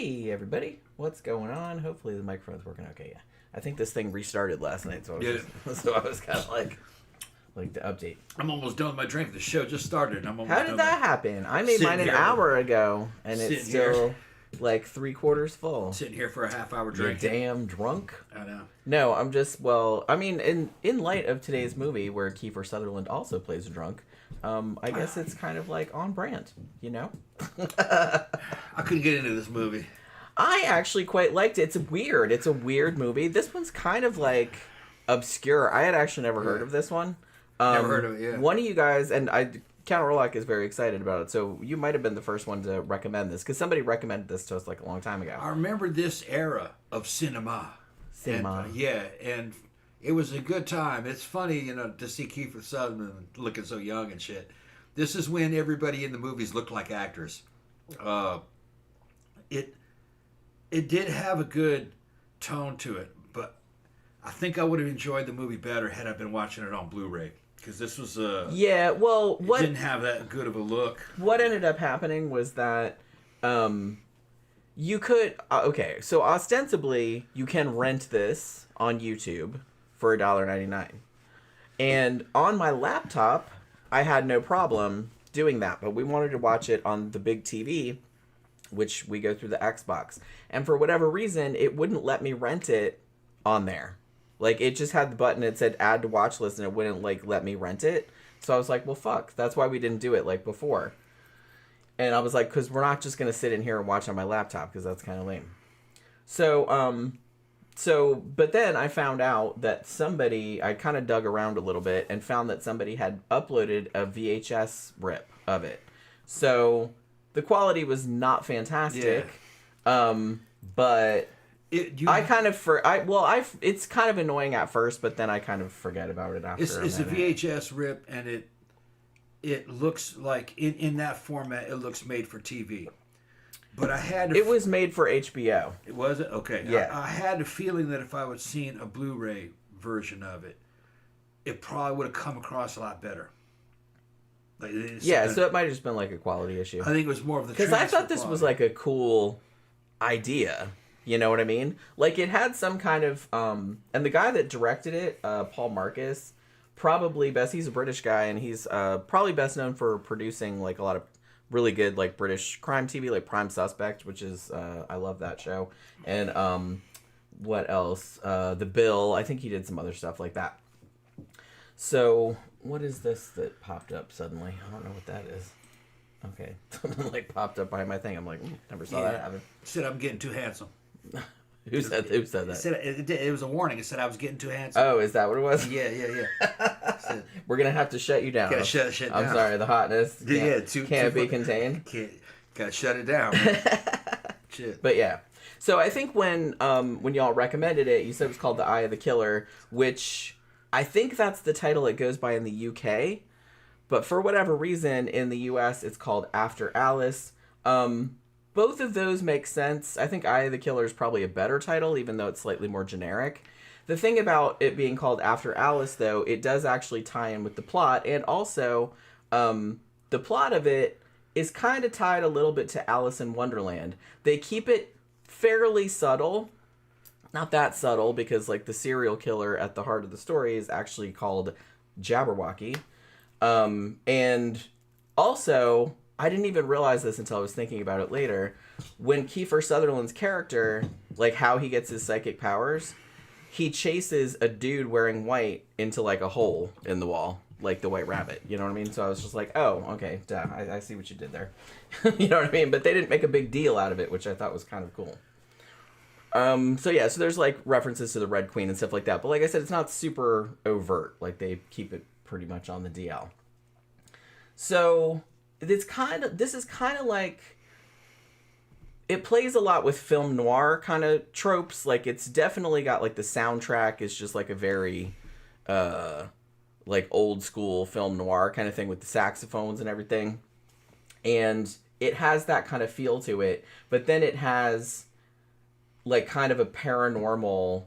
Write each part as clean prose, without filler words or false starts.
Hey everybody, what's going on? Hopefully the microphone's working okay. Yeah, I think this thing restarted last night, so I was kind of like the update. I'm almost done with my drink. The show just started. How did that happen? I made mine an hour ago, and it's still like 3/4 full. Sitting here for a half-hour drink. You're damn drunk. I know. No, I'm just in light of today's movie where Kiefer Sutherland also plays a drunk. I guess it's kind of like on brand, you know? I couldn't get into this movie. I actually quite liked it. It's weird. It's a weird movie. This one's kind of like obscure. I had actually never heard of this one. Never heard of it, yeah. One of you guys, and Count Orlock is very excited about it, so you might have been the first one to recommend this, because somebody recommended this to us like a long time ago. I remember this era of cinema. And it was a good time. It's funny, to see Kiefer Sutherland looking so young and shit. This is when everybody in the movies looked like actors. It did have a good tone to it, but I think I would have enjoyed the movie better had I been watching it on Blu-ray. Because this was it didn't have that good of a look. What ended up happening was that you could so ostensibly you can rent this on YouTube for $1.99, and on my laptop I had no problem doing that, but we wanted to watch it on the big TV, which we go through the Xbox, and for whatever reason it wouldn't let me rent it on there. Like, it just had the button, it said add to watch list, and it wouldn't, let me rent it. So I was like, well, fuck. That's why we didn't do it, before. And I was like, because we're not just going to sit in here and watch on my laptop, because that's kind of lame. So, but then I found out that I kind of dug around a little bit, and found that somebody had uploaded a VHS rip of it. So, the quality was not fantastic. Yeah. But... it's kind of annoying at first, but then I kind of forget about it after. It's a VHS rip, and it looks like in that format it looks made for TV. But I had it was made for HBO. It was it? Okay. Yeah. I had a feeling that if I would seen a Blu-ray version of it, it probably would have come across a lot better. So it might have just been a quality issue. I think it was more of the because I thought this was a cool idea. You know what I mean? It had some kind of... and the guy that directed it, Paul Marcus, he's a British guy, and he's probably best known for producing, a lot of really good, British crime TV, like Prime Suspect, which is... I love that show. And what else? The Bill. I think he did some other stuff like that. So, what is this that popped up suddenly? I don't know what that is. Okay. Something, popped up behind my thing. I'm like, never saw that happen. Said I'm getting too handsome. Who said that? It was a warning. It said I was getting too handsome. Oh, is that what it was? Yeah. We're gonna have to shut you down. Gotta shut down. I'm sorry, the hotness can't be contained. Gotta shut it down. Shit. But yeah, so I think when y'all recommended it, you said it was called The Eye of the Killer, which I think that's the title it goes by in the UK, but for whatever reason in the US it's called After Alice. Both of those make sense. I think Eye of the Killer is probably a better title, even though it's slightly more generic. The thing about it being called After Alice, though, it does actually tie in with the plot, and also the plot of it is kind of tied a little bit to Alice in Wonderland. They keep it fairly subtle. Not that subtle, because the serial killer at the heart of the story is actually called Jabberwocky. And also... I didn't even realize this until I was thinking about it later. When Kiefer Sutherland's character, how he gets his psychic powers, he chases a dude wearing white into, a hole in the wall, like the White Rabbit. You know what I mean? So I was just like, oh, okay, duh, I see what you did there. You know what I mean? But they didn't make a big deal out of it, which I thought was kind of cool. So there's, references to the Red Queen and stuff like that. But like I said, it's not super overt. They keep it pretty much on the DL. So... this is kind of it plays a lot with film noir kind of tropes. It's definitely got the soundtrack is just a very old school film noir kind of thing with the saxophones and everything, and it has that kind of feel to it, but then it has kind of a paranormal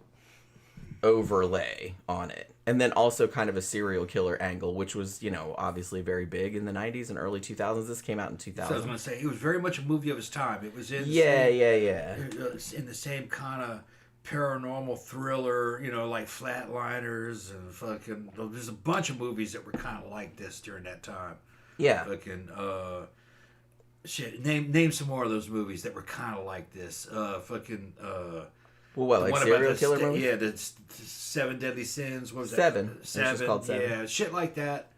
overlay on it. And then also kind of a serial killer angle, which was, you know, obviously very big in the 90s and early 2000s. This came out in 2000. So I was going to say, it was very much a movie of its time. It was in in the same kind of paranormal thriller, you know, like Flatliners and fucking... There's a bunch of movies that were kind of like this during that time. Yeah. Fucking... shit, name some more of those movies that were kind of like this. Well, what, like serial killer movies? Yeah, the Seven Deadly Sins. What was Seven. that? Seven. Called Seven. Yeah, shit like that.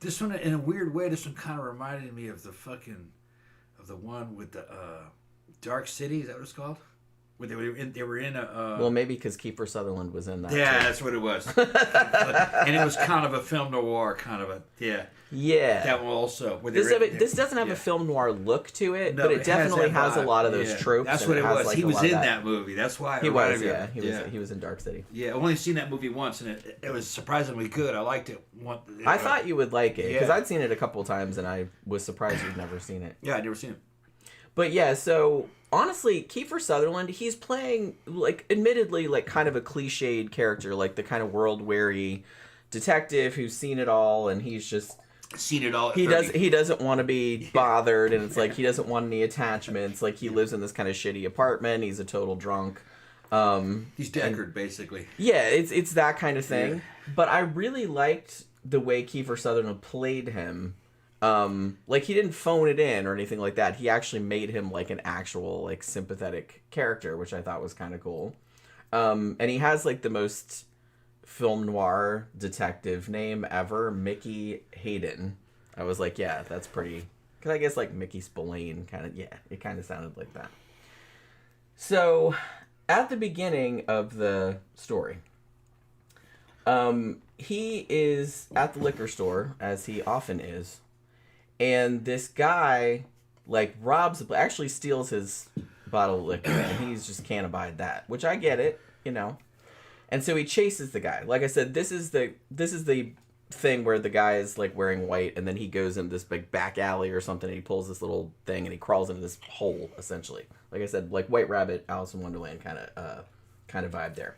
This one, in a weird way, this one kind of reminded me of the one with the Dark City. Is that what it's called? Where they were in a... well, maybe because Kiefer Sutherland was in that. Yeah, too. that's what it was. And it was kind of a film noir, kind of a... Yeah. Yeah. That one also. This doesn't have a film noir look to it, but it definitely has a lot of those tropes. That's what it was. Like he was in that movie. That's why he was. Yeah, he was in Dark City. Yeah, I've only seen that movie once, and it was surprisingly good. I liked it. I thought you would like it because I'd seen it a couple of times, and I was surprised you'd never seen it. Yeah, I'd never seen it. But yeah, so honestly, Kiefer Sutherland, he's playing, like, admittedly, like, kind of a cliched character, like the kind of world-weary detective who's seen it all, and he's just... Seen it all. He doesn't want to be bothered, and it's like he doesn't want any attachments. Like, he lives in this kind of shitty apartment. He's a total drunk. He's Deckard, basically. Yeah, it's that kind of thing. Yeah. But I really liked the way Kiefer Sutherland played him. Like, he didn't phone it in or anything like that. He actually made him like an actual, like, sympathetic character, which I thought was kind of cool. And he has like the most film noir detective name ever, Mickey Hayden. I was like, yeah, that's pretty, because I guess like Mickey Spillane kind of, yeah, it kind of sounded like that. So at the beginning of the story, he is at the liquor store, as he often is, and this guy like actually steals his bottle of liquor, and he just can't abide that, which I get it, you know. And so he chases the guy. Like I said, this is the thing where the guy is like wearing white, and then he goes in this big back alley or something, and he pulls this little thing, and he crawls into this hole, essentially. Like I said, like White Rabbit, Alice in Wonderland kind of vibe there.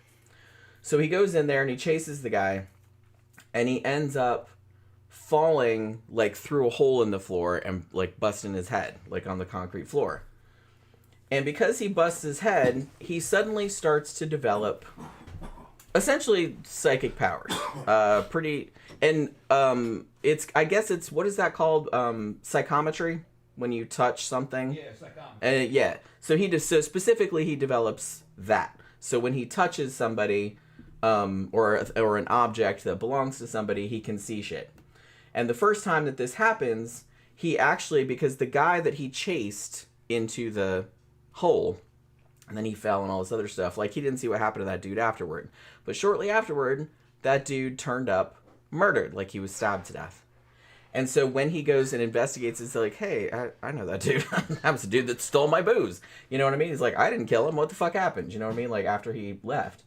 So he goes in there and he chases the guy, and he ends up falling like through a hole in the floor and like busting his head like on the concrete floor. And because he busts his head, he suddenly starts to develop essentially psychic powers. It's, I guess it's, what is that called? Psychometry, when you touch something. Yeah, psychometry. So specifically he develops that. So when he touches somebody, or an object that belongs to somebody, he can see shit. And the first time that this happens, he actually, because the guy that he chased into the hole, and then he fell and all this other stuff, like, he didn't see what happened to that dude afterward. But shortly afterward, that dude turned up murdered, like he was stabbed to death. And so when he goes and investigates, it's like, hey, I know that dude. That was the dude that stole my booze. You know what I mean? He's like, I didn't kill him. What the fuck happened? You know what I mean? Like, after he left.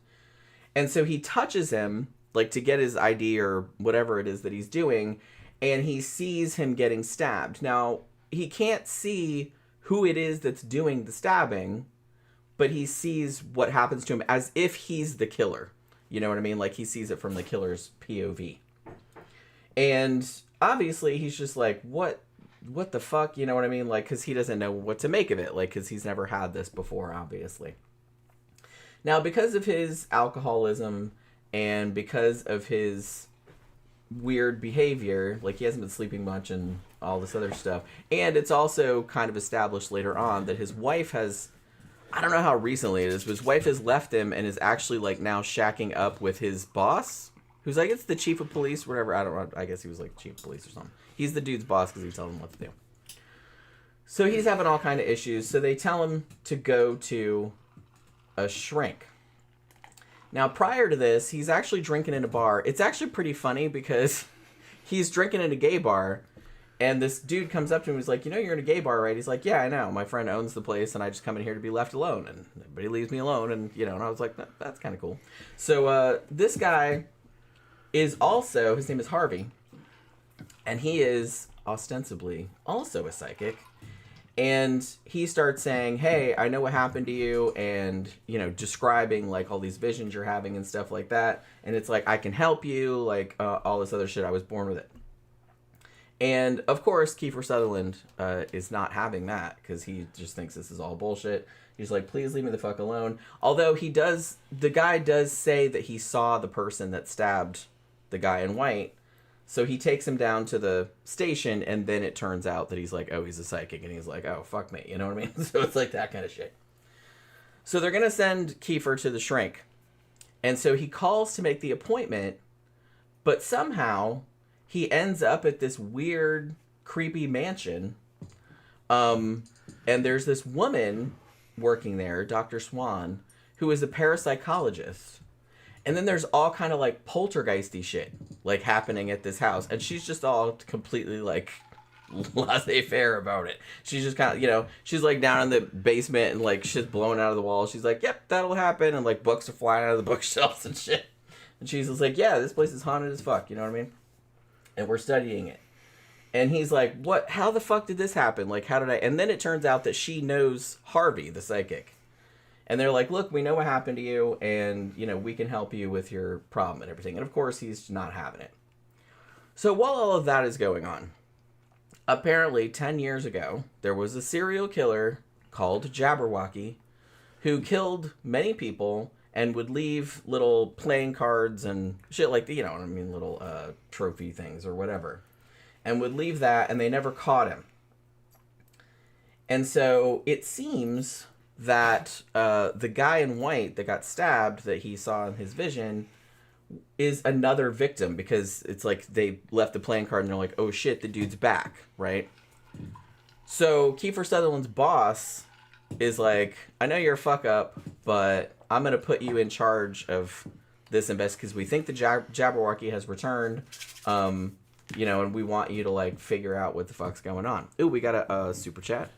And so he touches him, like, to get his ID or whatever it is that he's doing, and he sees him getting stabbed. Now, he can't see who it is that's doing the stabbing, but he sees what happens to him as if he's the killer. You know what I mean? Like, he sees it from the killer's POV. And obviously, he's just like, what the fuck? You know what I mean? Like, because he doesn't know what to make of it. Like, because he's never had this before, obviously. Now, because of his alcoholism and because of his weird behavior, like, he hasn't been sleeping much and all this other stuff. And it's also kind of established later on that his wife has, I don't know how recently it is, but his wife has left him and is actually, like, now shacking up with his boss, who's, like, it's the chief of police, whatever. I don't know. I guess he was, like, chief of police or something. He's the dude's boss because he tells him what to do. So he's having all kind of issues. So they tell him to go to a shrink. Now, prior to this, he's actually drinking in a bar. It's actually pretty funny because he's drinking in a gay bar, and this dude comes up to him and he's like, you know, you're in a gay bar, right? He's like, yeah, I know. My friend owns the place, and I just come in here to be left alone, and everybody leaves me alone, and, you know, and I was like, that's kind of cool. So this guy is also, his name is Harvey, and he is ostensibly also a psychic, And he starts saying, hey, I know what happened to you, and, you know, describing, like, all these visions you're having and stuff like that. And it's like, I can help you, like, all this other shit. I was born with it. And, of course, Kiefer Sutherland is not having that, because he just thinks this is all bullshit. He's like, please leave me the fuck alone. Although the guy does say that he saw the person that stabbed the guy in white. So he takes him down to the station, and then it turns out that he's like, oh, he's a psychic. And he's like, oh, fuck me. You know what I mean? So it's like that kind of shit. So they're going to send Kiefer to the shrink. And so he calls to make the appointment, but somehow he ends up at this weird, creepy mansion. And there's this woman working there, Dr. Swan, who is a parapsychologist. And then there's all kind of, like, poltergeisty shit, like, happening at this house. And she's just all completely, like, laissez-faire about it. She's just kind of, you know, she's, like, down in the basement and, like, shit's blowing out of the wall. She's like, yep, that'll happen. And, like, books are flying out of the bookshelves and shit. And she's just like, yeah, this place is haunted as fuck. You know what I mean? And we're studying it. And he's like, what? How the fuck did this happen? Like, how did I? And then it turns out that she knows Harvey, the psychic. And they're like, look, we know what happened to you, and, you know, we can help you with your problem and everything. And, of course, he's not having it. So while all of that is going on, apparently 10 years ago, there was a serial killer called Jabberwocky who killed many people and would leave little playing cards and shit like, you know what I mean, little trophy things or whatever. And would leave that, and they never caught him. And so it seems that the guy in white that got stabbed that he saw in his vision is another victim, because it's like they left the playing card and they're like, oh shit, the dude's back, right? So Kiefer Sutherland's boss is like, I know you're a fuck up, but I'm going to put you in charge of this because we think the Jabberwocky has returned, you know, and we want you to, like, figure out what the fuck's going on. Ooh, we got a super chat.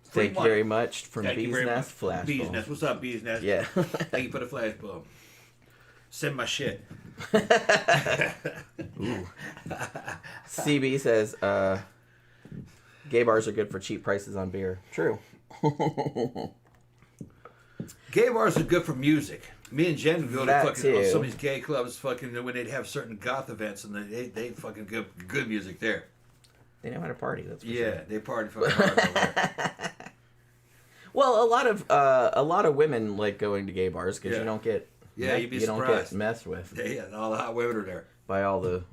Thank you very much from Bees Nest Flashbulb. Bees Nest, what's up, Bees Nest? Yeah. Thank you for the flashbulb. Send my shit. Ooh. CB says, gay bars are good for cheap prices on beer. True. Gay bars are good for music. Me and Jen go to fucking too. Some of these gay clubs fucking when they'd have certain goth events, and they fucking good music there. They know how to party, that's for sure. Yeah, they party fucking hard over there. Well, a lot of women like going to gay bars because you don't get you'd be surprised. Don't get messed with. Yeah, and all the hot women are there By all the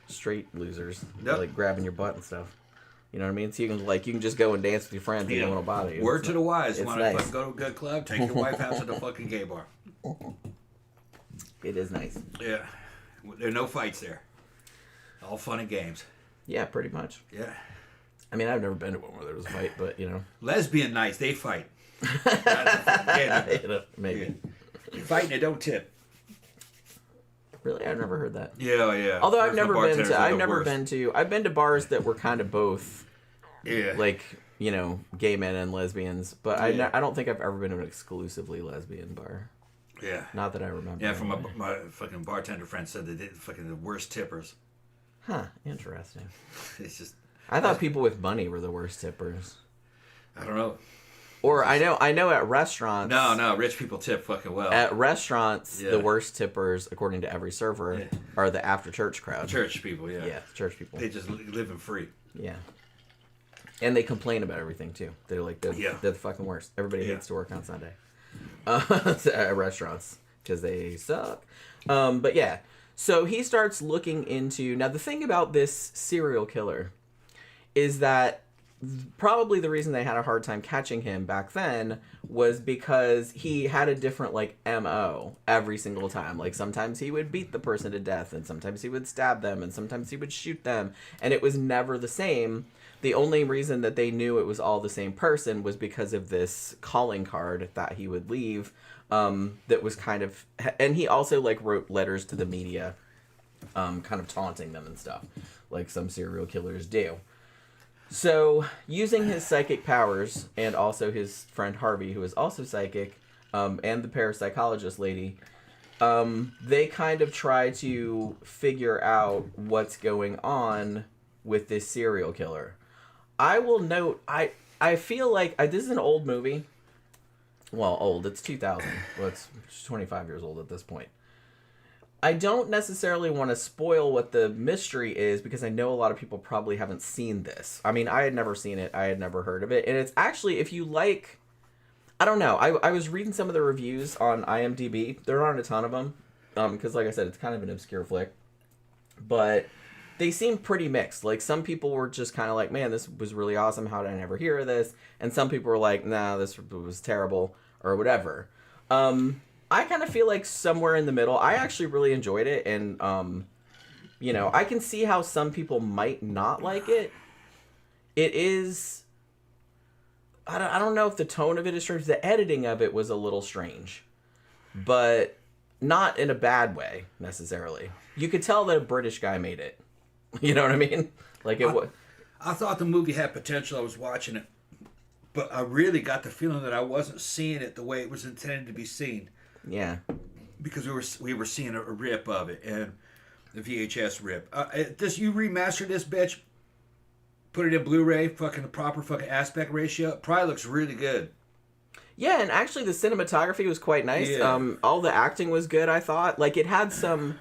straight losers, like grabbing your butt and stuff. You know what I mean? So you can just go and dance with your friends and they won't bother you. Word to the wise. Want to nice. go to a good club? Take your wife out to the fucking gay bar. It is nice. Yeah. There are no fights there. All fun and games. Yeah, pretty much. Yeah. I mean, I've never been to one where there was a fight, but, you know. Lesbian nights, they fight. Maybe. Fight and they don't tip. Really? I've never heard that. Yeah. Although I've been to bars that were kind of both, like, you know, gay men and lesbians, but I don't think I've ever been to an exclusively lesbian bar. Yeah. Not that I remember. Yeah, from my fucking bartender friend said they did fucking the worst tippers. Huh, interesting. It's just... I thought people with money were the worst tippers. I don't know. Or I know at restaurants... No, rich people tip fucking well. At restaurants, the worst tippers, according to every server, are the after-church crowd. Church people, yeah. Yeah, church people. They just live in free. Yeah. And they complain about everything, too. They're like, they're the fucking worst. Everybody hates to work on Sunday. At restaurants, because they suck. But yeah, so he starts looking into... Now, the thing about this serial killer is that probably the reason they had a hard time catching him back then was because he had a different, like, MO every single time. Like, sometimes he would beat the person to death, and sometimes he would stab them, and sometimes he would shoot them, and it was never the same. The only reason that they knew it was all the same person was because of this calling card that he would leave, that was kind of... And he also, like, wrote letters to the media, kind of taunting them and stuff, like some serial killers do. So, using his psychic powers, and also his friend Harvey, who is also psychic, and the parapsychologist lady, they kind of try to figure out what's going on with this serial killer. I will note, I I feel like this is an old movie. Well, old. It's 2000. Well, it's 25 years old at this point. I don't necessarily want to spoil what the mystery is because I know a lot of people probably haven't seen this. I mean, I had never seen it. I had never heard of it. And it's actually, if you like... I don't know. I was reading some of the reviews on IMDb. There aren't a ton of them. Because, like I said, it's kind of an obscure flick. But they seem pretty mixed. Like, some people were just kind of like, man, this was really awesome. How did I never hear of this? And some people were like, nah, this was terrible. Or whatever. I kind of feel like somewhere in the middle. I actually really enjoyed it. And, you know, I can see how some people might not like it. It is... I don't know if the tone of it is strange. The editing of it was a little strange. But not in a bad way, necessarily. You could tell that a British guy made it. You know what I mean? Like it was... I thought the movie had potential. I was watching it. But I really got the feeling that I wasn't seeing it the way it was intended to be seen. Yeah. Because we were seeing a rip of it. And the VHS rip. You remaster this bitch... Put it in Blu-ray, fucking the proper fucking aspect ratio. It probably looks really good. Yeah, and actually the cinematography was quite nice. Yeah. All the acting was good, I thought. Like, it had some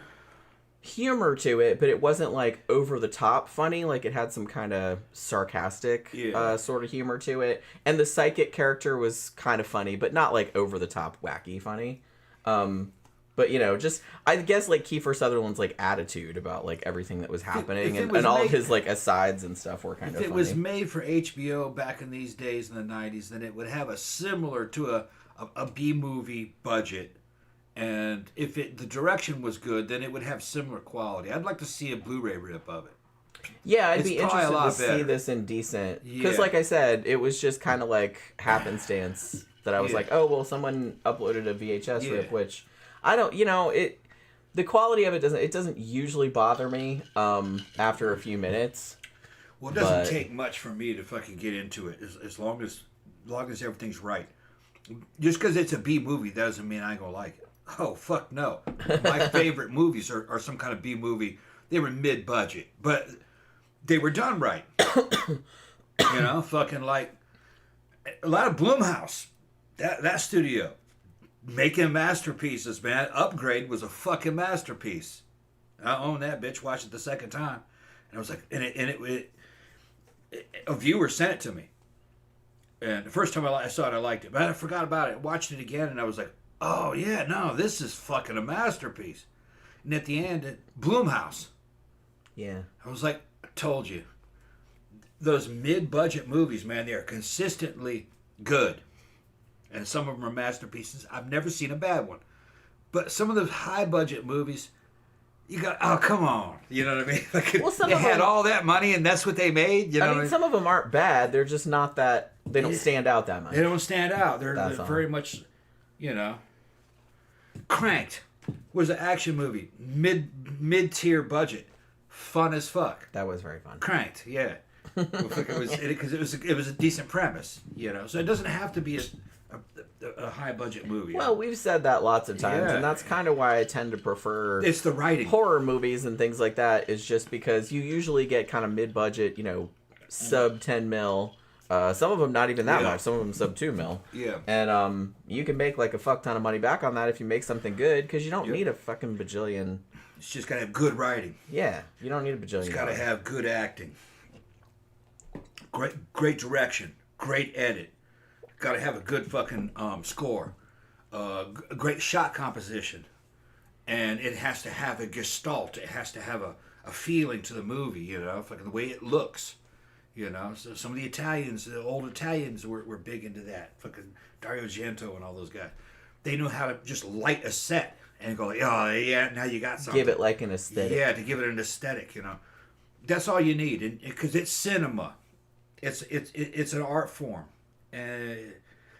humor to it, but it wasn't, like, over-the-top funny. Like, it had some kind of sarcastic sort of humor to it. And the psychic character was kind of funny, but not, like, over-the-top wacky funny. But, you know, just, I guess, like, Kiefer Sutherland's, like, attitude about, like, everything that was happening and all of his, like, asides and stuff were kind of funny. If it was made for HBO back in these days in the 90s, then it would have a similar to a B-movie budget. And if the direction was good, then it would have similar quality. I'd like to see a Blu-ray rip of it. Yeah, I'd be interested to see this in decent. Because, like I said, it was just kind of, like, happenstance that I was like, oh, well, someone uploaded a VHS rip, which... I don't, you know, the quality of it doesn't usually bother me after a few minutes. Well, it doesn't take much for me to fucking get into it as long as everything's right. Just because it's a B movie doesn't mean I ain't gonna like it. Oh, fuck no. My favorite movies are some kind of B movie. They were mid-budget, but they were done right. You know, fucking like a lot of Blumhouse. That studio. Making masterpieces, man. Upgrade was a fucking masterpiece. I own that bitch. Watched it the second time, and I was like, a viewer sent it to me, and the first time I saw it, I liked it, but I forgot about it. Watched it again, and I was like, oh yeah, no, this is fucking a masterpiece. And at the end, Blumhouse. Yeah. I was like, I told you, those mid-budget movies, man, they are consistently good. And some of them are masterpieces. I've never seen a bad one. But some of those high-budget movies, you got, oh, come on. You know what I mean? Like, well, they had all that money, and that's what they made. You know, I mean, some of them aren't bad. They're just not that, they don't stand out that much. They don't stand out. They're very much, you know. Cranked was an action movie. Mid-tier budget. Fun as fuck. That was very fun. Cranked, yeah. Because it was a decent premise, you know. So it doesn't have to be a high budget movie. Well, we've said that lots of times, and that's kind of why I tend to prefer it's the writing. Horror movies and things like that is just because you usually get kind of mid budget, you know, sub 10 mil. Some of them not even that much. Some of them sub 2 mil. Yeah. And you can make like a fuck ton of money back on that if you make something good because you don't need a fucking bajillion. It's just gotta have good writing. Yeah, you don't need a bajillion. It's gotta have good acting. Great direction. Great edit. Got to have a good fucking score, great shot composition, and it has to have a gestalt. It has to have a feeling to the movie, you know, fucking the way it looks, you know. So some of the Italians, the old Italians, were big into that. Fucking Dario Argento and all those guys. They knew how to just light a set and go, oh yeah, now you got something. Give it like an aesthetic. Yeah, to give it an aesthetic, you know. That's all you need, because it's cinema. It's an art form.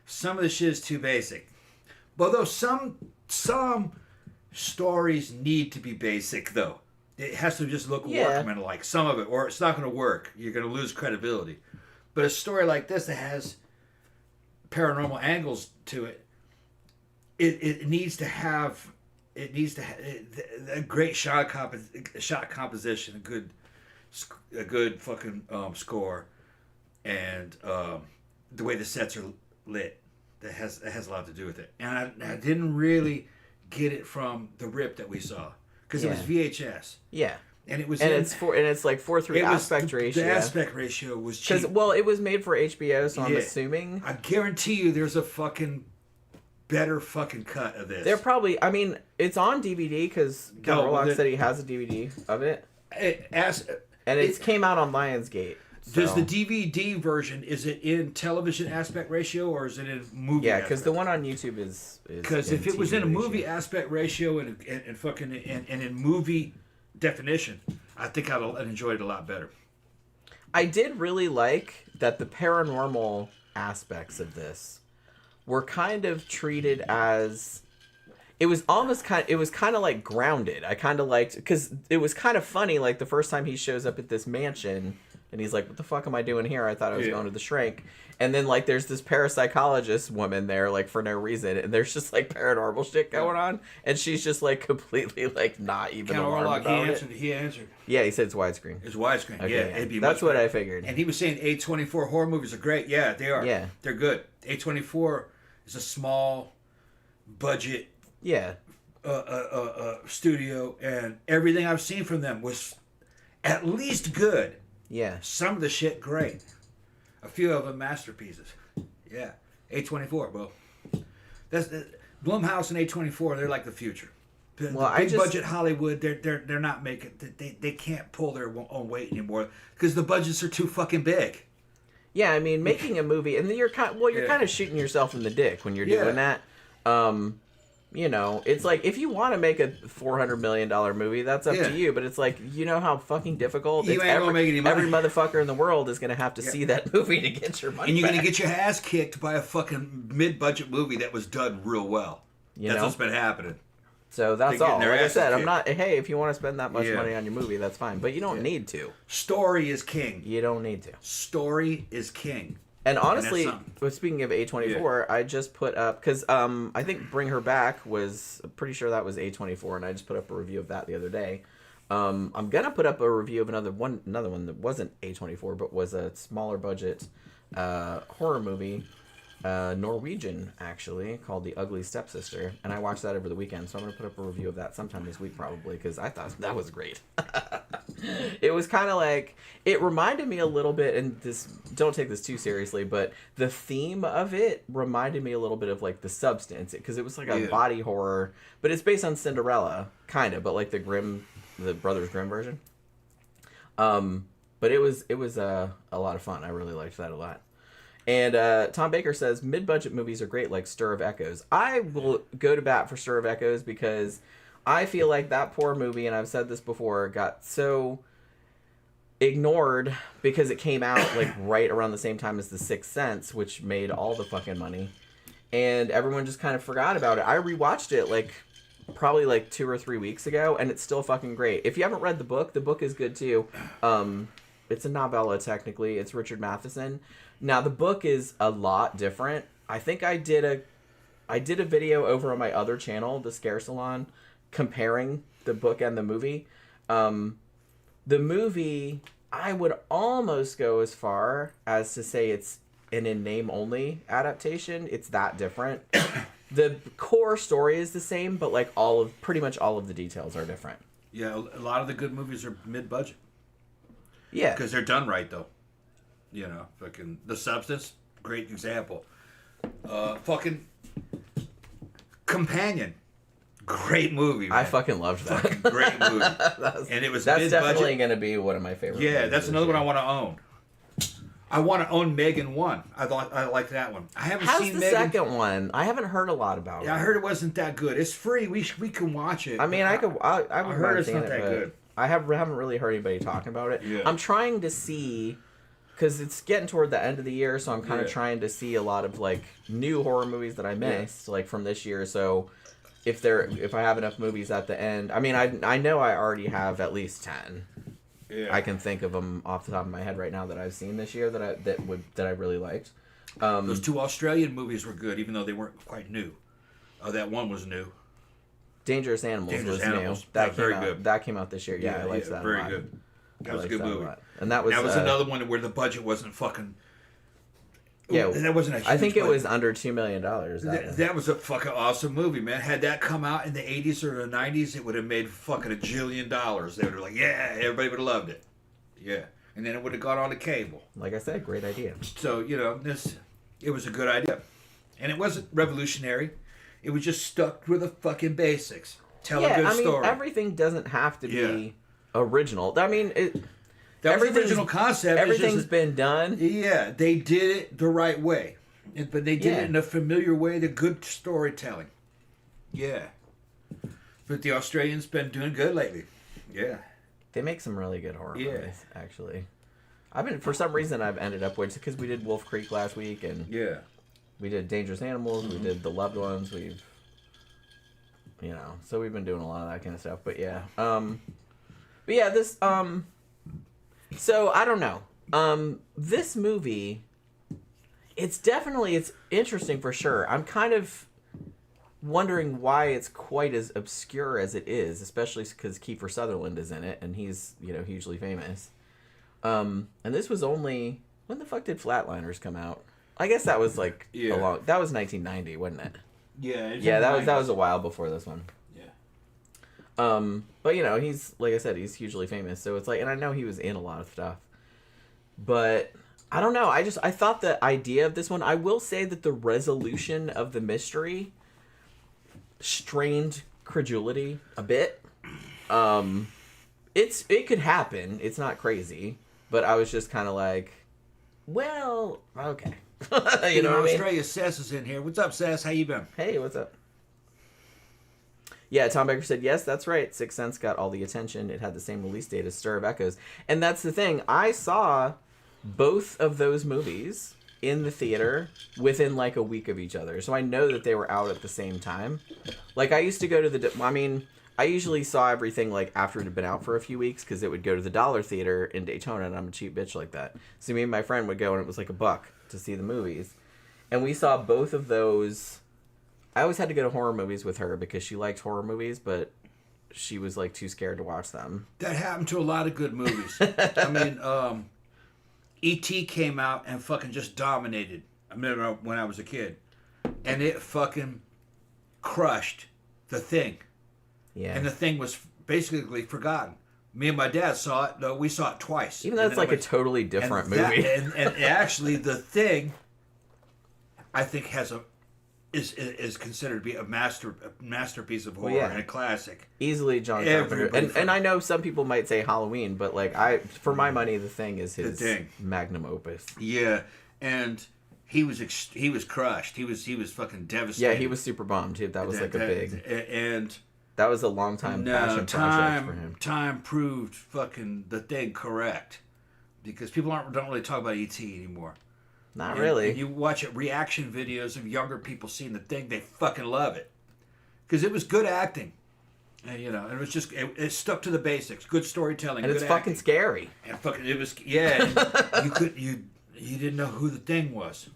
Some of the shit is too basic. Although some stories need to be basic, though. It has to just look workmanlike. Some of it, or it's not going to work. You're going to lose credibility. But a story like this that has paranormal angles to it, it needs to have a great shot composition, a good fucking score, and the way the sets are lit. That has a lot to do with it. And I didn't really get it from the rip that we saw because it was VHS. Yeah. And it was it's like 4:3 aspect ratio. The aspect ratio was cheap. Well, it was made for HBO, so I'm assuming. I guarantee you, there's a fucking better fucking cut of this. They're probably. I mean, it's on DVD because Warlock said he has a DVD of it. It came out on Lionsgate. So. Does the DVD version, is it in television aspect ratio or is it in movie? Yeah, because the one on YouTube is. Because if it was in a movie aspect ratio and in movie definition, I think I'd enjoy it a lot better. I did really like that the paranormal aspects of this were kind of treated as. It was kind of like grounded. I kind of liked because it was kind of funny. Like the first time he shows up at this mansion. And he's like, what the fuck am I doing here? I thought I was going to the shrink. And then, like, there's this parapsychologist woman there, like, for no reason. And there's just, like, paranormal shit going on. And she's just, like, completely, like, not even alarmed about it. He answered. Yeah, he said it's widescreen. It's widescreen, okay, yeah. It'd be that's what I figured. And he was saying A24 horror movies are great. Yeah, they are. Yeah. They're good. A24 is a small budget studio. And everything I've seen from them was at least good. Yeah. Some of the shit, great. A few of them, masterpieces. Yeah. A24, bro. That's Blumhouse and A24, they're like the future. Big budget Hollywood, they're not making, they can't pull their own weight anymore because the budgets are too fucking big. Yeah, I mean, making a movie, and you're kind of shooting yourself in the dick when you're doing that. You know, it's like, if you want to make a $400 million movie, that's up to you. But it's like, you know how fucking difficult you ain't gonna make any money. Every motherfucker in the world is going to have to see that movie to get your money And you're going to get your ass kicked by a fucking mid-budget movie that was done real well. That's what's been happening. So that's all. Like I said, I'm not, hey, if you want to spend that much money on your movie, that's fine. But you don't need to. Story is king. You don't need to. Story is king. And honestly, speaking of A24, I just put up, because I think Bring Her Back was, pretty sure that was A24, and I just put up a review of that the other day. I'm going to put up a review of another one that wasn't A24, but was a smaller budget horror movie, Norwegian, actually, called The Ugly Stepsister. And I watched that over the weekend, so I'm going to put up a review of that sometime this week, probably, because I thought that was great. It was kind of like, it reminded me a little bit, and this, don't take this too seriously, but the theme of it reminded me a little bit of like The Substance, because it was like a body horror, but it's based on Cinderella, kind of, but like the Brothers Grimm version. But it was a lot of fun. I really liked that a lot. And Tom Baker says, mid-budget movies are great, like Stir of Echoes. I will go to bat for Stir of Echoes because I feel like that poor movie, and I've said this before, got so ignored because it came out like right around the same time as The Sixth Sense, which made all the fucking money. And everyone just kind of forgot about it. I rewatched it like probably like 2 or 3 weeks ago, and it's still fucking great. If you haven't read the book is good too. It's a novella, technically. It's Richard Matheson. Now, the book is a lot different. I think I did a video over on my other channel, The Scare Salon, comparing the book and the movie. The movie, I would almost go as far as to say it's an in-name-only adaptation. It's that different. The core story is the same, but like pretty much all of the details are different. Yeah, a lot of the good movies are mid-budget. Yeah. Because they're done right, though. You know, fucking The Substance, great example. Fucking Companion, great movie, man. I fucking loved that. Fucking great movie. And it was that's mid-budget. Definitely going to be one of my favorite movies. Yeah, that's another one I want to own. I want to own Megan 1. I like that one. I haven't seen Megan. How's the second one? I haven't heard a lot about it. Yeah, I heard it wasn't that good. It's free. We can watch it. I mean, I heard it's not that good. I haven't really heard anybody talking about it. Yeah. I'm trying to see, because it's getting toward the end of the year, so I'm kind of trying to see a lot of like new horror movies that I missed, like from this year. So if I have enough movies at the end, I mean, I know I already have at least 10. Yeah. I can think of them off the top of my head right now that I've seen this year that I really liked. Those 2 Australian movies were good, even though they weren't quite new. That one was new. Dangerous Animals was new. That came out. Good. That came out this year. Yeah, I liked that. Very good. That was a good movie. And that was another one where the budget wasn't fucking Yeah, that wasn't a huge I think it budget. was under $2 million. That was a fucking awesome movie, man. Had that come out in the 80s or the 90s, it would have made fucking $1 jillion. They would have like, yeah, everybody would have loved it. Yeah. And then it would have gone on to cable. Like I said, great idea. So, it was a good idea. And it wasn't revolutionary. It was just stuck with the fucking basics. Tell a good story. Everything doesn't have to be original. I mean, that was the original concept. Everything's been done. Yeah, they did it the right way. But they did it in a familiar way, the good storytelling. Yeah. But the Australians been doing good lately. Yeah. They make some really good horror movies, actually. For some reason, I've ended up with, because we did Wolf Creek last week, and we did Dangerous Animals, we did The Loved Ones, so we've been doing a lot of that kind of stuff, but yeah. This, so, I don't know. This movie, it's interesting for sure. I'm kind of wondering why it's quite as obscure as it is, especially because Kiefer Sutherland is in it, and he's, hugely famous. And this was only... When the fuck did Flatliners come out? I guess that was that was 1990, wasn't it? Yeah. That was a while before this one. Yeah. But he's, like I said, he's hugely famous, so it's and I know he was in a lot of stuff. But I don't know. I thought the idea of this one, I will say that the resolution of the mystery strained credulity a bit. It could happen. It's not crazy, but I was just kind of like, well, okay. You know what I mean? Australia Sess is in here. What's up, Sess? How you been? Hey, what's up? Yeah, Tom Baker said, yes, that's right. Sixth Sense got all the attention. It had the same release date as Stir of Echoes. And that's the thing. I saw both of those movies in the theater within a week of each other. So I know that they were out at the same time. I used to go to I usually saw everything after it had been out for a few weeks because it would go to the Dollar Theater in Daytona, and I'm a cheap bitch like that. So me and my friend would go, and it was $1 to see the movies. And we saw both of those. I always had to go to horror movies with her because she liked horror movies, but she was too scared to watch them. That happened to a lot of good movies. I mean, E.T. came out and fucking just dominated. I remember when I was a kid. And it fucking crushed The Thing. Yeah. And The Thing was basically forgotten. Me and my dad saw it. No, we saw it twice. Even though it's a totally different movie. And actually, The Thing, I think, is considered to be a masterpiece of horror and a classic. Easily John Carpenter. And I know some people might say Halloween, but for my money, The Thing is his magnum opus. Yeah, and he was crushed. He was fucking devastated. Yeah, he was super bummed. That was a big and that was a long time passion project for him. Time proved fucking The Thing correct, because people don't really talk about E.T. anymore. Not really. And you watch reaction videos of younger people seeing The Thing, they fucking love it. Because it was good acting. And, it was just, it stuck to the basics. Good storytelling, and good it's fucking scary. And fucking, it was, yeah. And you didn't know who The Thing was.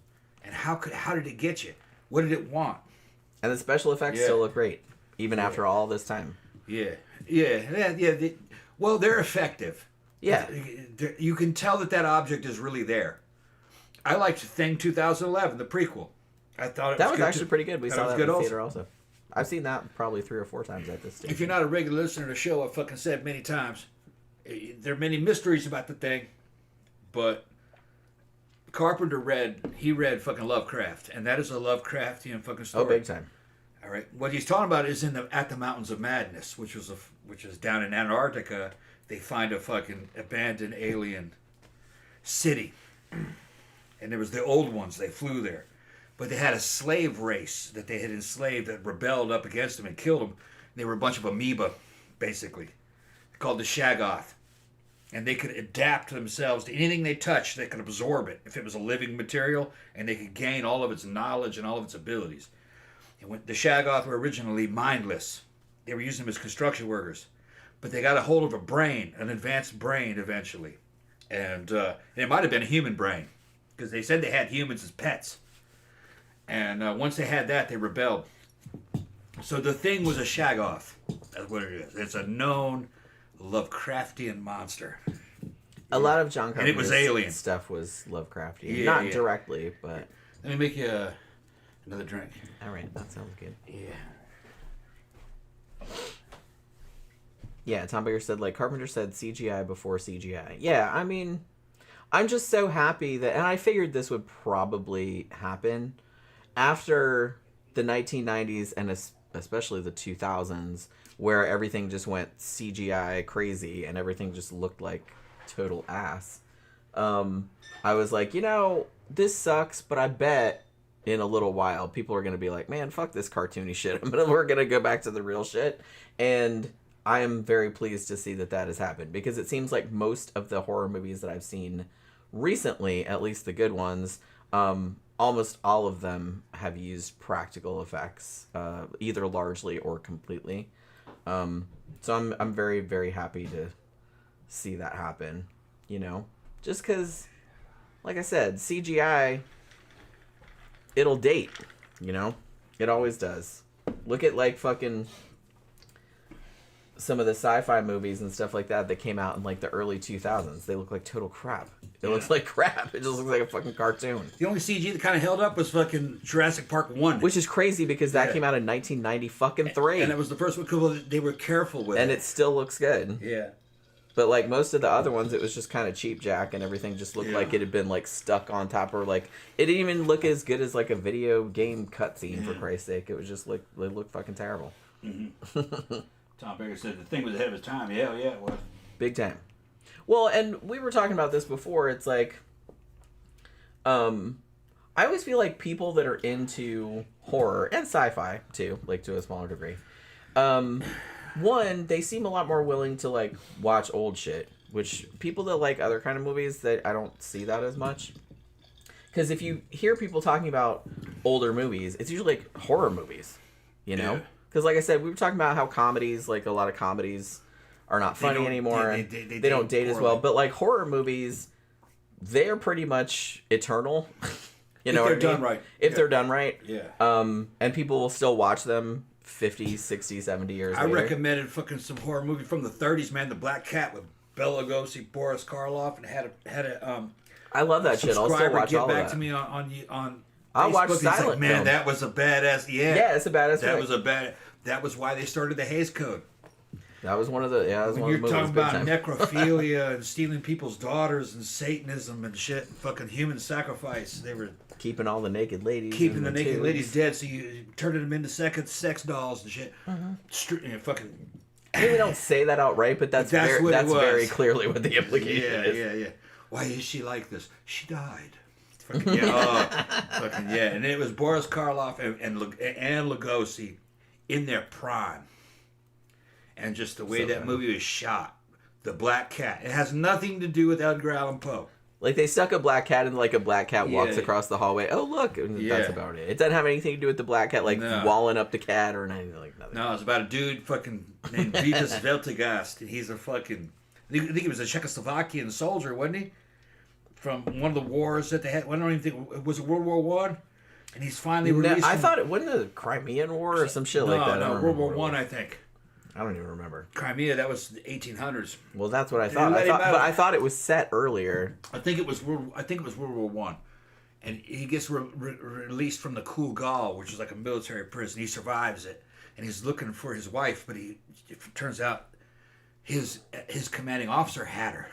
And how did it get you? What did it want? And the special effects still look great, even after all this time. Yeah. Well, they're effective. Yeah. You can tell that object is really there. I liked Thing 2011, the prequel. I thought that was actually pretty good. We saw that in the theater also. I've seen that probably 3 or 4 times at this stage. If you're not a regular listener to the show, I've fucking said many times, there are many mysteries about The Thing, but Carpenter read fucking Lovecraft, and that is a Lovecraftian fucking story. Oh, big time. All right, what he's talking about is at the Mountains of Madness, which is down in Antarctica. They find a fucking abandoned alien city. And there was the old ones, they flew there. But they had a slave race that they had enslaved that rebelled up against them and killed them. They were a bunch of amoeba, basically, called the Shaggoth. And they could adapt themselves to anything they touched. They could absorb it if it was a living material, and they could gain all of its knowledge and all of its abilities. And when the Shaggoth were originally mindless. They were using them as construction workers. But they got a hold of a brain, an advanced brain eventually. And it might have been a human brain, because they said they had humans as pets. And once they had that, they rebelled. So The Thing was a Shaggoth. That's what it is. It's a known Lovecraftian monster. A lot of John and it was alien stuff was Lovecraftian. Not directly, but... Let me make you another drink. All right, that sounds good. Yeah. Yeah, Tom Baker said, like, Carpenter said CGI before CGI. Yeah, I mean, I'm just so happy that... And I figured this would probably happen after the 1990s and especially the 2000s, where everything just went CGI crazy and everything just looked like total ass. I was like, this sucks, but I bet in a little while people are going to be like, man, fuck this cartoony shit. We're going to go back to the real shit. And I am very pleased to see that has happened, because it seems like most of the horror movies that I've seen recently, at least the good ones, almost all of them have used practical effects, either largely or completely. So I'm very, very happy to see that happen, just because, like I said, CGI, it'll date, it always does. Look at like fucking some of the sci-fi movies and stuff like that came out in like the early 2000s. They look like total crap. It looks like crap. It just looks like a fucking cartoon. The only CG that kind of held up was fucking Jurassic Park 1. Which is crazy because that came out in 1993. And it was the first one they were careful with. And it still looks good. Yeah. But like most of the other ones, it was just kind of cheap jack and everything just looked like it had been like stuck on top, or like it didn't even look as good as like a video game cutscene, for Christ's sake. It was just like, it looked fucking terrible. Mm-hmm. Tom Baker said the thing was ahead of its time. Yeah, it was. Big time. Well, and we were talking about this before. It's like, I always feel like people that are into horror and sci-fi too, like to a smaller degree, one, they seem a lot more willing to like watch old shit, which people that like other kind of movies, that I don't see that as much. Because if you hear people talking about older movies, it's usually like horror movies, Because like I said, we were talking about how comedies, like a lot of comedies, are not funny anymore. They don't date as well. But like horror movies, they're pretty much eternal. If they're done right. If they're done right. Yeah. And people will still watch them 50, 60, 70 years later. I recommended fucking some horror movie from the 30s, man. The Black Cat with Bela Lugosi, Boris Karloff, and had a I love that shit. I'll still watch all of that. Get back to me on I'll Facebook. watch silent like, man, film. that was a badass. Yeah, it's a badass. That was why they started the Hays Code. That was one of the You're talking about necrophilia and stealing people's daughters and Satanism and shit, and fucking human sacrifice. They were keeping all the naked ladies. Keeping the naked ladies dead, so you turning them into sex dolls and shit. Mm-hmm. Fucking. Maybe we don't say that outright, but that's very clearly what the implication is. Yeah. Why is she like this? She died. Fucking yeah. And it was Boris Karloff and Lugosi in their prime. And just the way that movie was shot. The Black Cat. It has nothing to do with Edgar Allan Poe. Like, they stuck a black cat and, like, a black cat walks across the hallway. Oh, look. And that's about it. It doesn't have anything to do with the black cat, like, walling up the cat or anything like that. No, it's about a dude fucking named Vitas Veltigast. And he's a fucking... I think he was a Czechoslovakian soldier, wasn't he? From one of the wars that they had. I don't even think... Was it World War One? And he's finally released... I thought it wasn't the Crimean War or some shit like that. No, World War One, I think. I don't even remember. Crimea, that was the 1800s. Well, that's what I thought. But I thought it was set earlier. I think it was World War One, and he gets released from the Kugal, which is like a military prison. He survives it, and he's looking for his wife, but it turns out his commanding officer had her,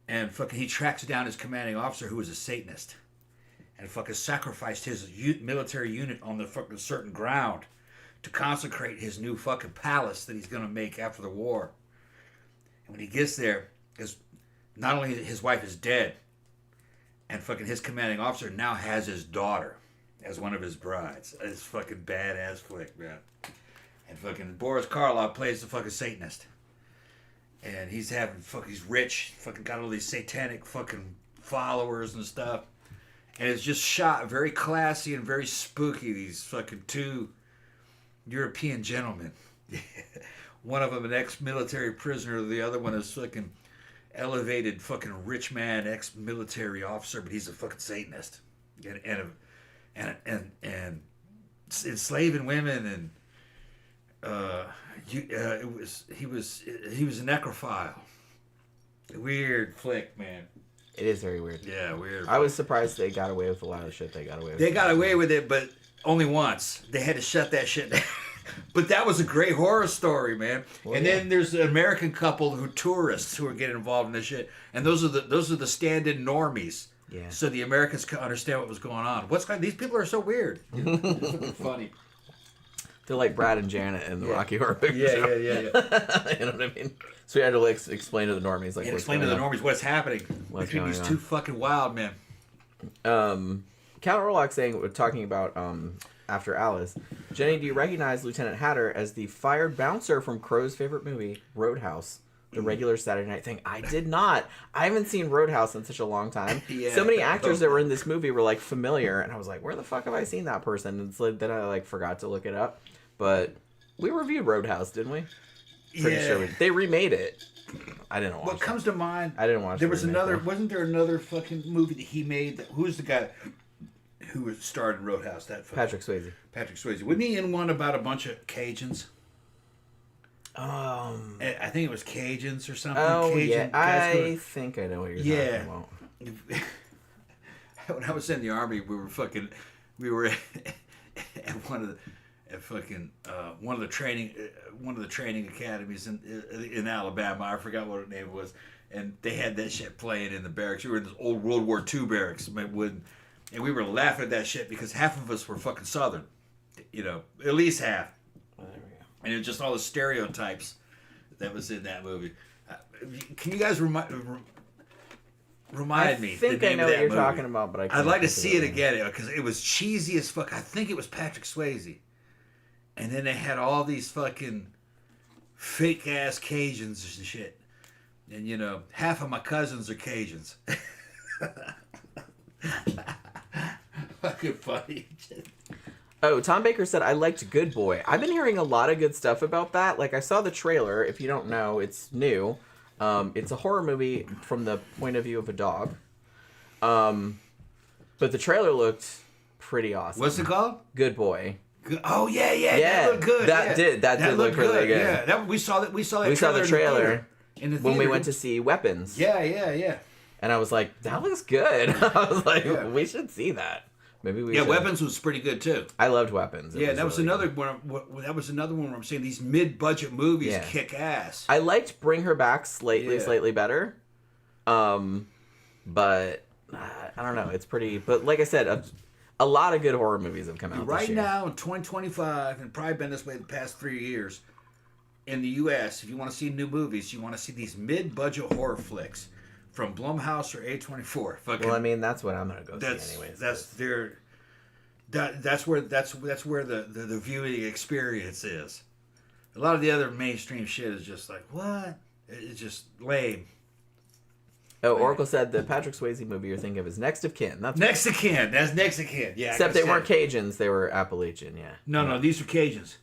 and fucking he tracks down his commanding officer, who was a Satanist, and fucking sacrificed his military unit on the fucking certain ground to consecrate his new fucking palace that he's going to make after the war. And when he gets there, because not only his wife is dead, and fucking his commanding officer now has his daughter as one of his brides. It's fucking badass flick, man. And fucking Boris Karloff plays the fucking Satanist. And he's rich, fucking got all these satanic fucking followers and stuff. And it's just shot very classy and very spooky, these fucking two European gentlemen. One of them an ex-military prisoner, the other one is fucking elevated fucking rich man, ex-military officer, but he's a fucking Satanist, and enslaving women, and he was a necrophile, Weird flick, man. It is very weird. Yeah, weird. I was surprised they got away with a lot of shit they got away with. They got away with it, but only once. They had to shut that shit down. But that was a great horror story, man. Well, and then there's an American couple tourists who are getting involved in this shit, and those are the stand-in normies. Yeah. So the Americans could understand what was going on. These people are so weird. It's funny. They're like Brad and Janet in the Rocky Horror Picture Show. Yeah. You know what I mean? So we had to explain to the normies, like, explain to the normies what's happening between these two fucking wild men. Count Orlok talking about after Alice, Jenny, do you recognize Lieutenant Hatter as the fired bouncer from Crow's favorite movie, Roadhouse? The regular Saturday night thing. I did not. I haven't seen Roadhouse in such a long time. So many actors that were in this movie were like familiar, and I was like, where the fuck have I seen that person? And it's like, then I like forgot to look it up. But we reviewed Roadhouse, didn't we? Pretty sure they remade it. I didn't watch What comes to mind? I didn't watch. There was another. Wasn't there another fucking movie that he made? Who's the guy who was starred in Roadhouse? Patrick Swayze. Patrick Swayze. Wasn't he in one about a bunch of Cajuns? I think it was Cajuns or something. Oh, Cajun, I think I know what you're talking about. When I was in the Army, we were at one of the training academies in Alabama. I forgot what the name was, and they had that shit playing in the barracks. We were in this old World War II barracks, and we were laughing at that shit because half of us were fucking Southern, at least half. And it was just all the stereotypes that was in that movie. Can you guys remind me? I think I know what you're talking about, but I'd like to see it again because it was cheesy as fuck. I think it was Patrick Swayze, and then they had all these fucking fake ass Cajuns and shit, and half of my cousins are Cajuns. Fucking funny. Oh, Tom Baker said, I liked Good Boy. I've been hearing a lot of good stuff about that. Like, I saw the trailer. If you don't know, it's new. It's a horror movie from the point of view of a dog. But the trailer looked pretty awesome. What's it called? Good Boy. Oh, yeah. That looked good. That did look really good. Yeah, we saw that. We saw the trailer in the theater when we went to see Weapons. Yeah. And I was like, that looks good. I was like, we should see that. Maybe we should. Weapons was pretty good too. I loved Weapons. That was another one. That was another one where I'm saying these mid-budget movies kick ass. I liked Bring Her Back slightly better, but I don't know. It's pretty. But like I said, a lot of good horror movies have come out right this year. now in 2025, and probably been this way the past 3 years in the U.S. If you want to see new movies, you want to see these mid-budget horror flicks. From Blumhouse or A24. Well, I mean, that's what I'm gonna go see anyways. That's where the viewing experience is. A lot of the other mainstream shit is just like, what? It's just lame. Oh, Oracle said the Patrick Swayze movie you're thinking of is Next of Kin. That's Next of Kin. That's Next of Kin. Yeah. Except they weren't Cajuns; they were Appalachian. Yeah. No, these were Cajuns.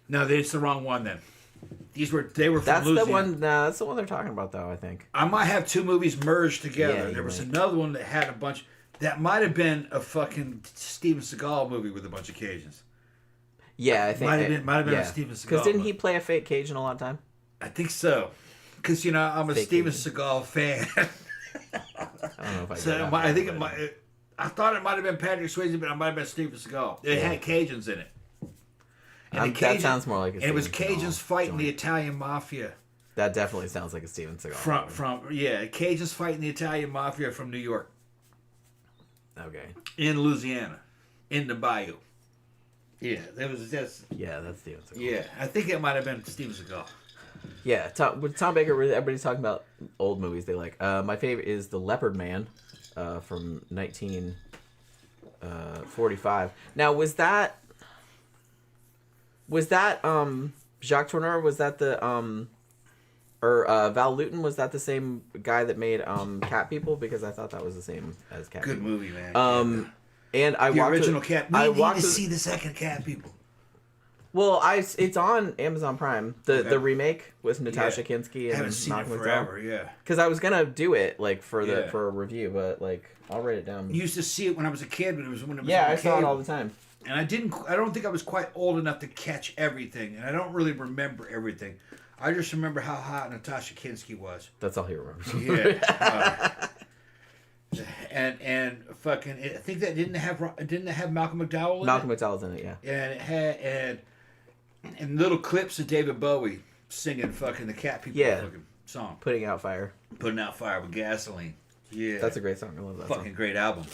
No, it's the wrong one then. They were from That's Louisiana. the one. No, that's the one they're talking about, though. I think I might have two movies merged together. Yeah, there was another one that had a bunch. That might have been a fucking Steven Seagal movie with a bunch of Cajuns. Yeah, I think might have been a Steven Seagal. Because didn't he play a fake Cajun a lot of time? I think so. Because I'm a Fake Steven Cajun. Seagal fan. I don't know if I. So I think it might. I thought it might have been Patrick Swayze, but it might have been Steven Seagal. It had Cajuns in it. And that sounds more like a and it was Steven Seagal Cajuns fighting joint. the Italian mafia. That definitely sounds like a Steven Seagal. Cajuns fighting the Italian mafia from New York. Okay. In Louisiana, in the bayou. Yeah, that's Steven Seagal. Yeah, I think it might have been Steven Seagal. Yeah, with Tom Baker, everybody's talking about old movies they like. My favorite is The Leopard Man from 1945. Now, was that Jacques Tourneur? Was that the Val Lewton? Was that the same guy that made Cat People? Because I thought that was the same as Cat Good People. movie, man. And I the walked original to, Cat. We need to see the second Cat People. Well, it's on Amazon Prime. The remake with Natasha Kinski and I haven't seen it Malcolm forever. McDowell. Yeah. Because I was gonna do it for a review, but I'll write it down. You used to see it when I was a kid, but it was when it was I on saw it cable. all the time. And I don't think I was quite old enough to catch everything, and I don't really remember everything. I just remember how hot Natasha Kinski was. That's all he remembers. Yeah. And fucking, I think that didn't have Malcolm McDowell in it? Malcolm McDowell's in it, yeah. And it had, and little clips of David Bowie singing fucking the Cat People fucking song. Putting out fire with gasoline. Yeah. That's a great song. I love that fucking great album.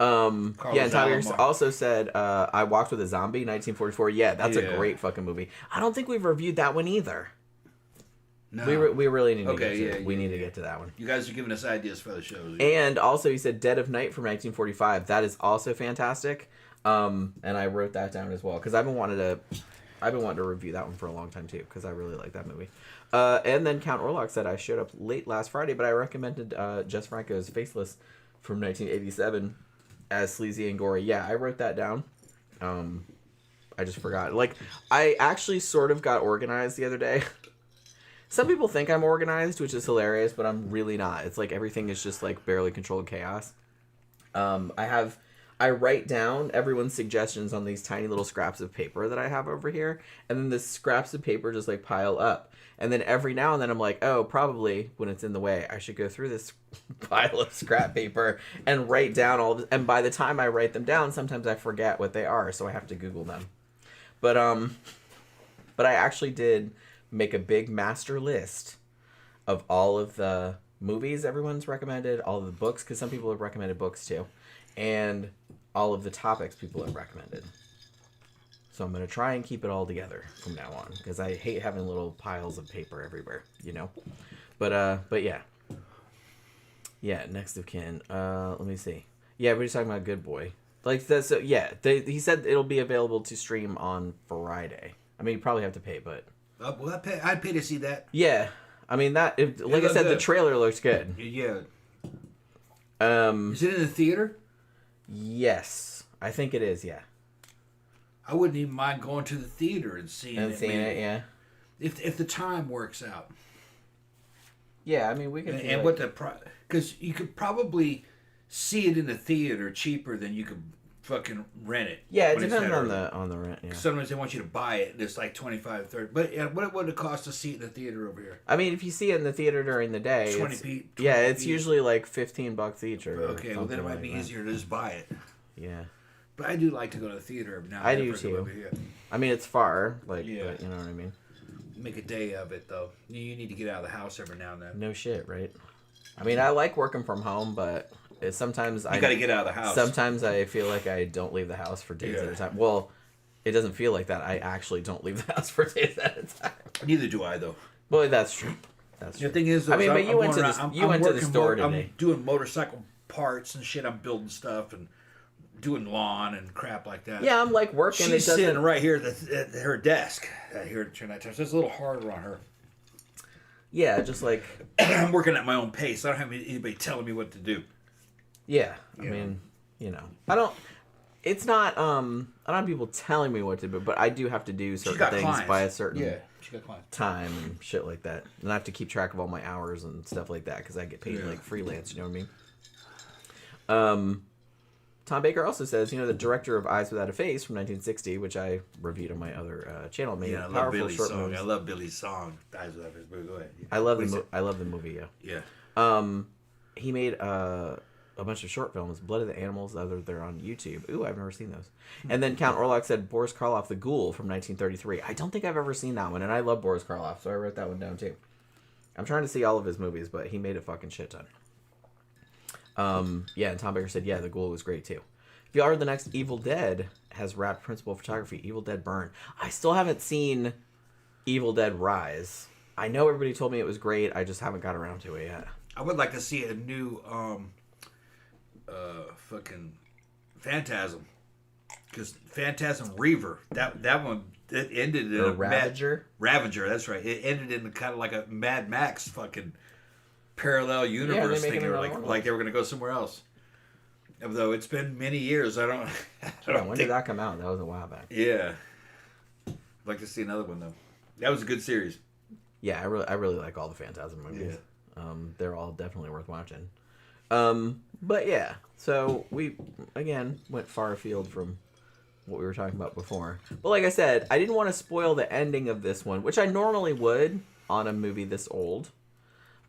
And Tyler also said, I Walked with a Zombie, 1944. Yeah, that's a great fucking movie. I don't think we've reviewed that one either. No. We really need to get to it. We need to get to that one. You guys are giving us ideas for the shows. And also, he said Dead of Night from 1945. That is also fantastic. And I wrote that down as well because I've been wanting to review that one for a long time too because I really like that movie. And then Count Orlok said I showed up late last Friday, but I recommended Jess Franco's Faceless from 1987 as sleazy and gory. Yeah, I wrote that down. I just forgot. Like, I actually sort of got organized the other day. Some people think I'm organized, which is hilarious, but I'm really not. It's like everything is just like barely controlled chaos. I write down everyone's suggestions on these tiny little scraps of paper that I have over here, and then the scraps of paper just like pile up. And then every now and then I'm like, oh, probably when it's in the way, I should go through this pile of scrap paper and write down all of it. And by the time I write them down, sometimes I forget what they are, so I have to Google them. But I actually did make a big master list of all of the movies everyone's recommended, all of the books, because some people have recommended books too, and all of the topics people have recommended. So I'm going to try and keep it all together from now on, because I hate having little piles of paper everywhere, you know? But yeah. Yeah, next of kin. Let me see. Yeah, we're just talking about Good Boy. Like, that's, yeah, he said it'll be available to stream on Friday. I mean, you probably have to pay, but... well, I'd pay to see that. Yeah. I mean, like I said, the trailer looks good. Yeah. Is it in the theater? Yes. I think it is, yeah. I wouldn't even mind going to the theater and seeing it, yeah. If the time works out. Yeah, I mean, we could... And what the... Because you could probably see it in the theater cheaper than you could fucking rent it. Yeah, it depends on the rent, yeah. Sometimes they want you to buy it, and it's like $25, $30. But yeah, what would it cost to see it in the theater over here? I mean, if you see it in the theater during the day... 20 yeah, it's usually like $15 each or okay, well then it might be easier to just buy it. Yeah. But I do like to go to the theater every now and then. I do too. I mean, it's far, like, yeah. But you know what I mean? Make a day of it, though. You need to get out of the house every now and then. No shit, right? I mean, I like working from home, but sometimes you got to get out of the house. Sometimes I feel like I don't leave the house for days at a time. Well, it doesn't feel like that. I actually don't leave the house for days at a time. Neither do I, though. Well, that's true. That's true. The thing is, though, I mean, but you went to the store today. I'm doing motorcycle parts and shit. I'm building stuff and doing lawn and crap like that. Yeah, I'm like working. She's sitting right here at her desk. Here to turn that time. So it's a little harder on her. Yeah, just like I'm working at my own pace. I don't have anybody telling me what to do. Yeah, I mean, you know, I don't. It's not. I don't have people telling me what to do, but I do have to do certain things clients. By a certain time and shit like that, and I have to keep track of all my hours and stuff like that because I get paid like freelance. You know what I mean? Tom Baker also says, the director of Eyes Without a Face from 1960, which I reviewed on my other channel, made a powerful short movie. I love Billy's song, Eyes Without a Face. Go ahead. I love the movie. Yeah. He made a bunch of short films, Blood of the Animals. They're on YouTube. Ooh, I've never seen those. And then Count Orlok said Boris Karloff, The Ghoul from 1933. I don't think I've ever seen that one, and I love Boris Karloff, so I wrote that one down too. I'm trying to see all of his movies, but he made a fucking shit ton. Yeah, and Tom Baker said, The Ghoul was great too. VR The Next Evil Dead has wrapped principal photography. Evil Dead Burn. I still haven't seen Evil Dead Rise. I know everybody told me it was great. I just haven't got around to it yet. I would like to see a new fucking Phantasm. Because Phantasm Reaver, that one, it ended in a Ravager? Ravager, that's right. It ended in kind of like a Mad Max fucking parallel universe thing. Like they were going to go somewhere else. Although it's been many years, when did that come out? That was a while back. Yeah. I'd like to see another one, though. That was a good series. Yeah, I really like all the Phantasm movies. Yeah. They're all definitely worth watching. But yeah, so we, again, went far afield from what we were talking about before. But like I said, I didn't want to spoil the ending of this one, which I normally would on a movie this old.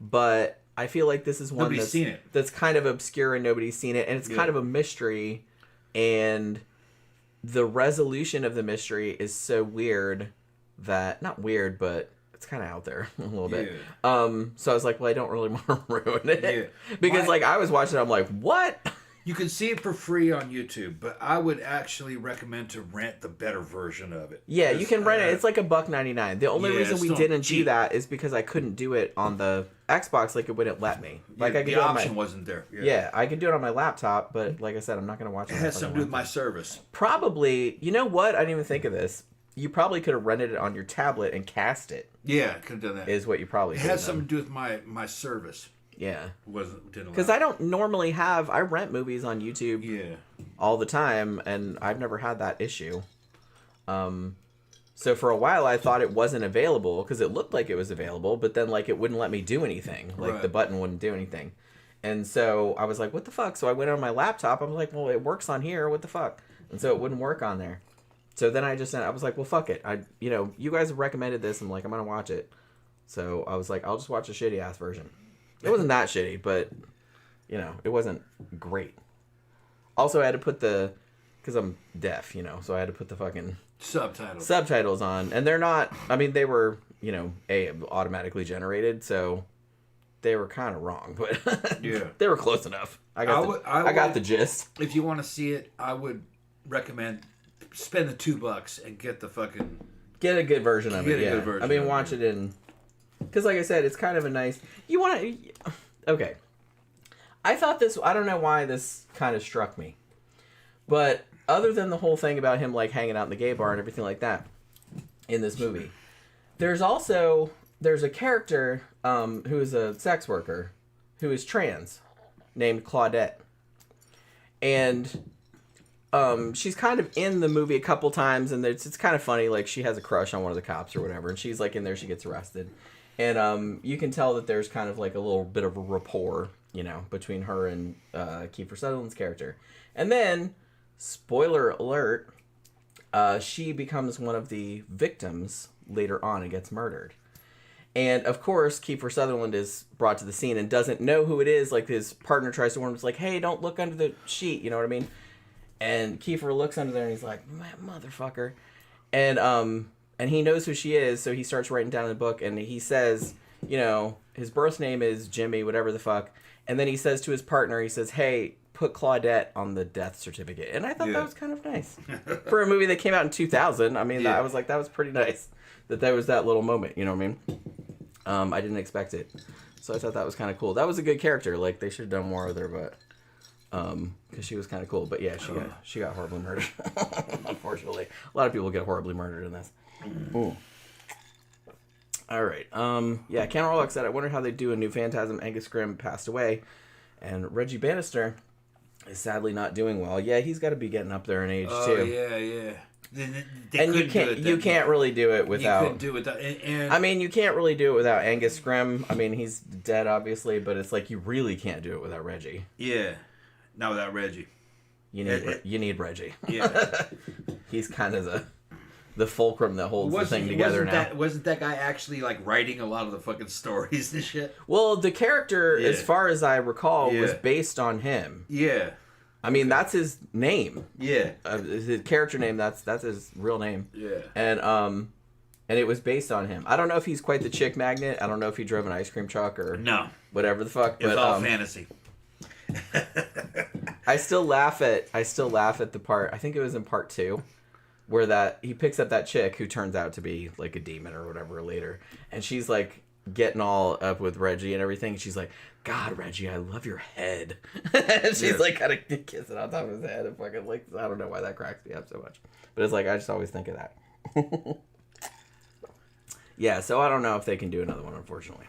But I feel like this is one that's kind of obscure and nobody's seen it. And it's kind of a mystery. And the resolution of the mystery is so weird that... Not weird, but... It's kind of out there a little bit. So I was like, well, I don't really want to ruin it. Because, like, I was watching it, I'm like, what? You can see it for free on YouTube, but I would actually recommend to rent the better version of it. Yeah, you can rent it. It's like $1.99. The only reason we didn't do that is because I couldn't do it on the Xbox. Like, it wouldn't let me. Like, I could the do option wasn't there. Yeah, I could do it on my laptop, but like I said, I'm not going to watch it. It has something to do with my service. Probably. You know what? I didn't even think of this. You probably could have rented it on your tablet and cast it. Yeah, could have done that. Is what you probably It had something to do with my service. Yeah. Didn't because I don't normally I rent movies on YouTube all the time, and I've never had that issue. So for a while I thought it wasn't available because it looked like it was available, but then like it wouldn't let me do anything. Like the button wouldn't do anything. And so I was like, what the fuck? So I went on my laptop. I was like, well, it works on here. What the fuck? And so it wouldn't work on there. So then I was like, well, fuck it. You guys have recommended this. I'm like, I'm going to watch it. So I was like, I'll just watch a shitty ass version. It wasn't that shitty, but it wasn't great. Also, I had to put because I'm deaf, so I had to put the fucking subtitles on. And they're not, they were, automatically generated. So they were kind of wrong, but they were close enough. I got the gist. If you want to see it, I would recommend spend the $2 and get a good version of it. Yeah, watch it in, because like I said, it's kind of a nice. Okay. I thought I don't know why this kind of struck me, but other than the whole thing about him like hanging out in the gay bar and everything like that in this movie, there's a character who is a sex worker who is trans named Claudette, and she's kind of in the movie a couple times, and it's kind of funny. Like, she has a crush on one of the cops or whatever, and she's like in there. She gets arrested, and you can tell that there's kind of like a little bit of a rapport, between her and Kiefer Sutherland's character. And then, spoiler alert, she becomes one of the victims later on and gets murdered. And of course, Kiefer Sutherland is brought to the scene and doesn't know who it is. Like, his partner tries to warn him, it's like, hey, don't look under the sheet. You know what I mean? And Kiefer looks under there and he's like, motherfucker. And he knows who she is, so he starts writing down in the book, and he says, his birth name is Jimmy, whatever the fuck. And then he says to his partner, he says, hey, put Claudette on the death certificate. And I thought that was kind of nice. For a movie that came out in 2000, I was like, that was pretty nice. That there was that little moment, you know what I mean? I didn't expect it. So I thought that was kind of cool. That was a good character. Like, they should have done more with her, but... because she was kind of cool, but yeah, she got horribly murdered. Unfortunately, a lot of people get horribly murdered in this. Ooh. All right. Yeah, Ken Orlock said, I wonder how they do a new Phantasm. Angus Scrimm passed away, and Reggie Bannister is sadly not doing well. Yeah, he's got to be getting up there in age too. Oh yeah. And you can't really do it without. You couldn't do it without. You can't really do it without Angus Scrimm. He's dead, obviously, but it's like you really can't do it without Reggie. Yeah. Not without Reggie. You need Reggie. Yeah. He's kind of the fulcrum that holds the thing together now. Wasn't that guy actually like writing a lot of the fucking stories and shit? Well, the character, as far as I recall, was based on him. Yeah. That's his name. Yeah. His character name, that's his real name. Yeah. And it was based on him. I don't know if he's quite the chick magnet. I don't know if he drove an ice cream truck or whatever the fuck. It's all fantasy. I still laugh at the part, I think it was in part 2, where he picks up that chick who turns out to be like a demon or whatever later, and she's like getting all up with Reggie and everything, and she's like, God, Reggie, I love your head. And she's like kind of kissing on top of his head and fucking like, I don't know why that cracks me up so much, but it's like, I just always think of that. Yeah, so I don't know if they can do another one, unfortunately.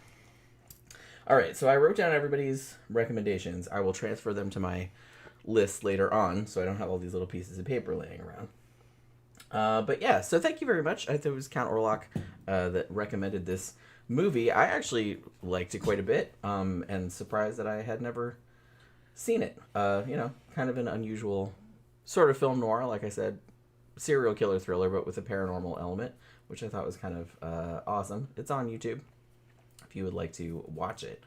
All right, so I wrote down everybody's recommendations. I will transfer them to my list later on, so I don't have all these little pieces of paper laying around. But yeah, so thank you very much. I think it was Count Orlock that recommended this movie. I actually liked it quite a bit, and surprised that I had never seen it. Kind of an unusual sort of film noir, like I said, serial killer thriller, but with a paranormal element, which I thought was kind of awesome. It's on YouTube if you would like to watch it.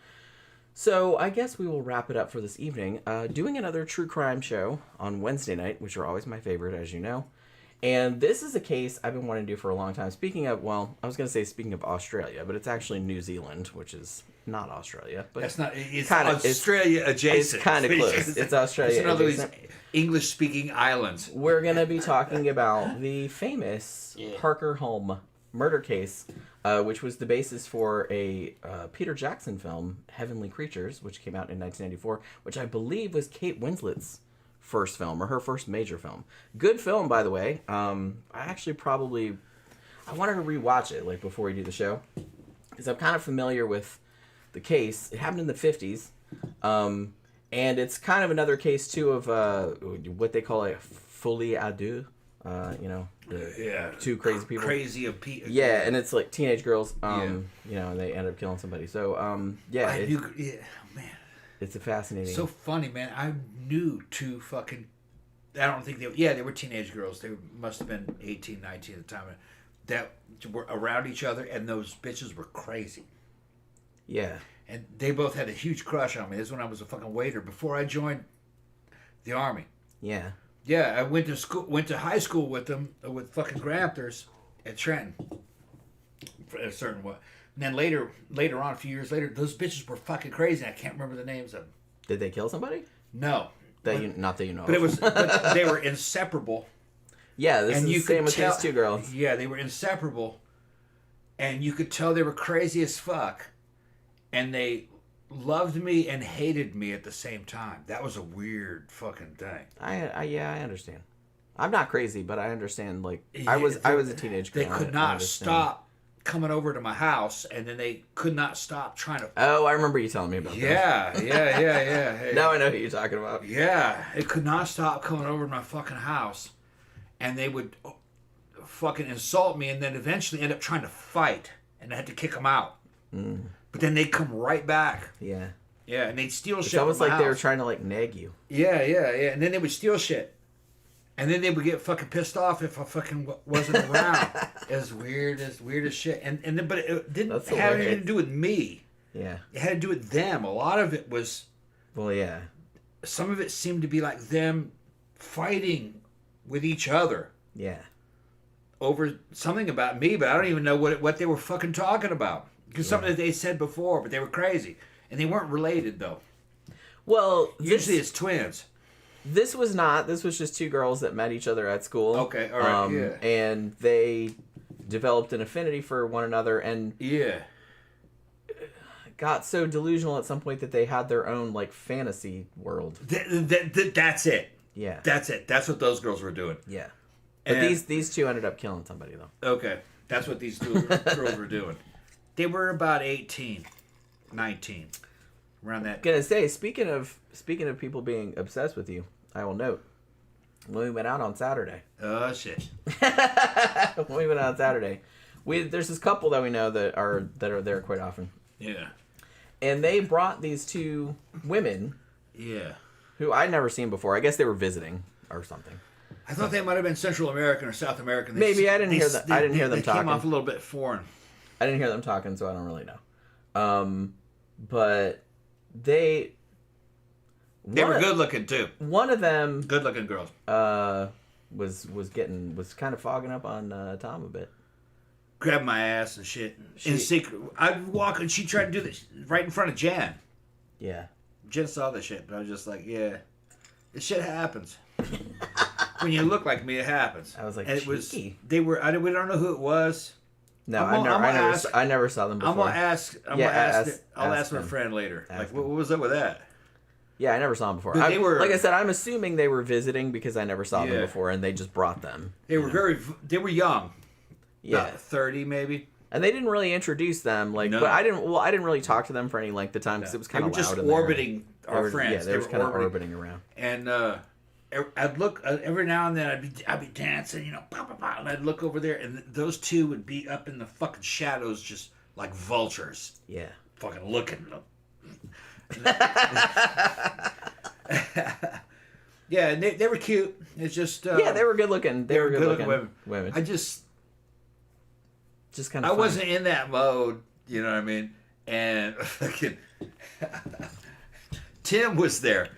So I guess we will wrap it up for this evening. Doing another true crime show on Wednesday night, which are always my favorite, as you know. And this is a case I've been wanting to do for a long time. Speaking of Australia, but it's actually New Zealand, which is not Australia. But that's not. It's Australia adjacent. It's kind of close. It's Australia it's another adjacent. English-speaking islands. We're going to be talking about the famous Parker Holm murder case, which was the basis for a Peter Jackson film, Heavenly Creatures, which came out in 1994, which I believe was Kate Winslet's first film, or her first major film. Good film, by the way. I wanted to rewatch it like before we do the show, because I'm kind of familiar with the case. It happened in the 50s, and it's kind of another case too of what they call a folie à deux. Two crazy people. Crazy of people. Yeah, and it's like teenage girls. And they end up killing somebody. So man. It's a fascinating. So funny, man. I knew two fucking. I don't think they were teenage girls. They must have been 18, 19 at the time. That were around each other, and those bitches were crazy. Yeah. And they both had a huge crush on me. This is when I was a fucking waiter before I joined the army. Yeah. Yeah, I went to high school with them, with fucking Gramthers at Trenton. For a certain what. And then later on, a few years later, those bitches were fucking crazy. I can't remember the names of them. Did they kill somebody? No. Not that you know. But they were inseparable. Yeah, this is the same with these two girls. Yeah, they were inseparable, and you could tell they were crazy as fuck, and they loved me and hated me at the same time. That was a weird fucking thing. I understand. I'm not crazy, but I understand. Like I was a teenage girl. They could not stop coming over to my house, and then they could not stop trying to. Oh, I remember you telling me about that. Yeah. Hey. Now I know who you're talking about. Yeah, they could not stop coming over to my fucking house, and they would fucking insult me, and then eventually end up trying to fight, and I had to kick them out. But then they'd come right back. Yeah. Yeah, and they'd steal shit. It's almost like house. they were trying to like nag you. Yeah, and then they would steal shit. And then they would get fucking pissed off if I fucking wasn't around. As weird as shit. But it didn't have anything to do with me. Yeah. It had to do with them. A lot of it was. Well, yeah. Some of it seemed to be like them fighting with each other. Yeah. Over something about me, but I don't even know what they were fucking talking about. Because something that they said before, but they were crazy. And they weren't related, though. Well, usually it's twins. This was not. This was just two girls that met each other at school. Okay, all right, yeah. And they developed an affinity for one another and got so delusional at some point that they had their own, like, fantasy world. That's it. Yeah. That's it. That's what those girls were doing. Yeah. But these two ended up killing somebody, though. Okay. That's what these two girls were doing. They were about 18, 19. Around that. Gonna say, speaking of people being obsessed with you, I will note when we went out on Saturday. Oh shit! When we went out on Saturday, there's this couple that we know that are there quite often. Yeah. And they brought these two women. Yeah. Who I'd never seen before. I guess they were visiting or something. I thought they might have been Central American or South American. Maybe I didn't hear them. I didn't hear them talking. They came off a little bit foreign. I didn't hear them talking, so I don't really know. But they were good looking too. One of them, good looking girls, was kind of fogging up on Tom a bit. Grabbed my ass and shit in secret. I'd walk and she tried to do this right in front of Jan. Yeah. Jen saw this shit, but I was just like, yeah, this shit happens. When you look like me, it happens. I was like, and it was. We don't know who it was. No, I never saw them before. I'm gonna ask. I'll ask my friend later. What was up with that? Yeah, I never saw them before. Like I said, I'm assuming they were visiting because I never saw them before, and they just brought them. They were young. Yeah, about 30 maybe. And they didn't really introduce them, but I didn't really talk to them for any length of time because it was kind of loud. They were just orbiting our friends. Yeah, they were kind of orbiting around. And I'd look every now and then. I'd be dancing, and I'd look over there, and those two would be up in the fucking shadows, just like vultures. Yeah, fucking looking. Yeah, Yeah, and they were cute. It's just yeah, they were good looking. They were good looking women. I just kind of. I wasn't in that mode. You know what I mean? And fucking Tim was there.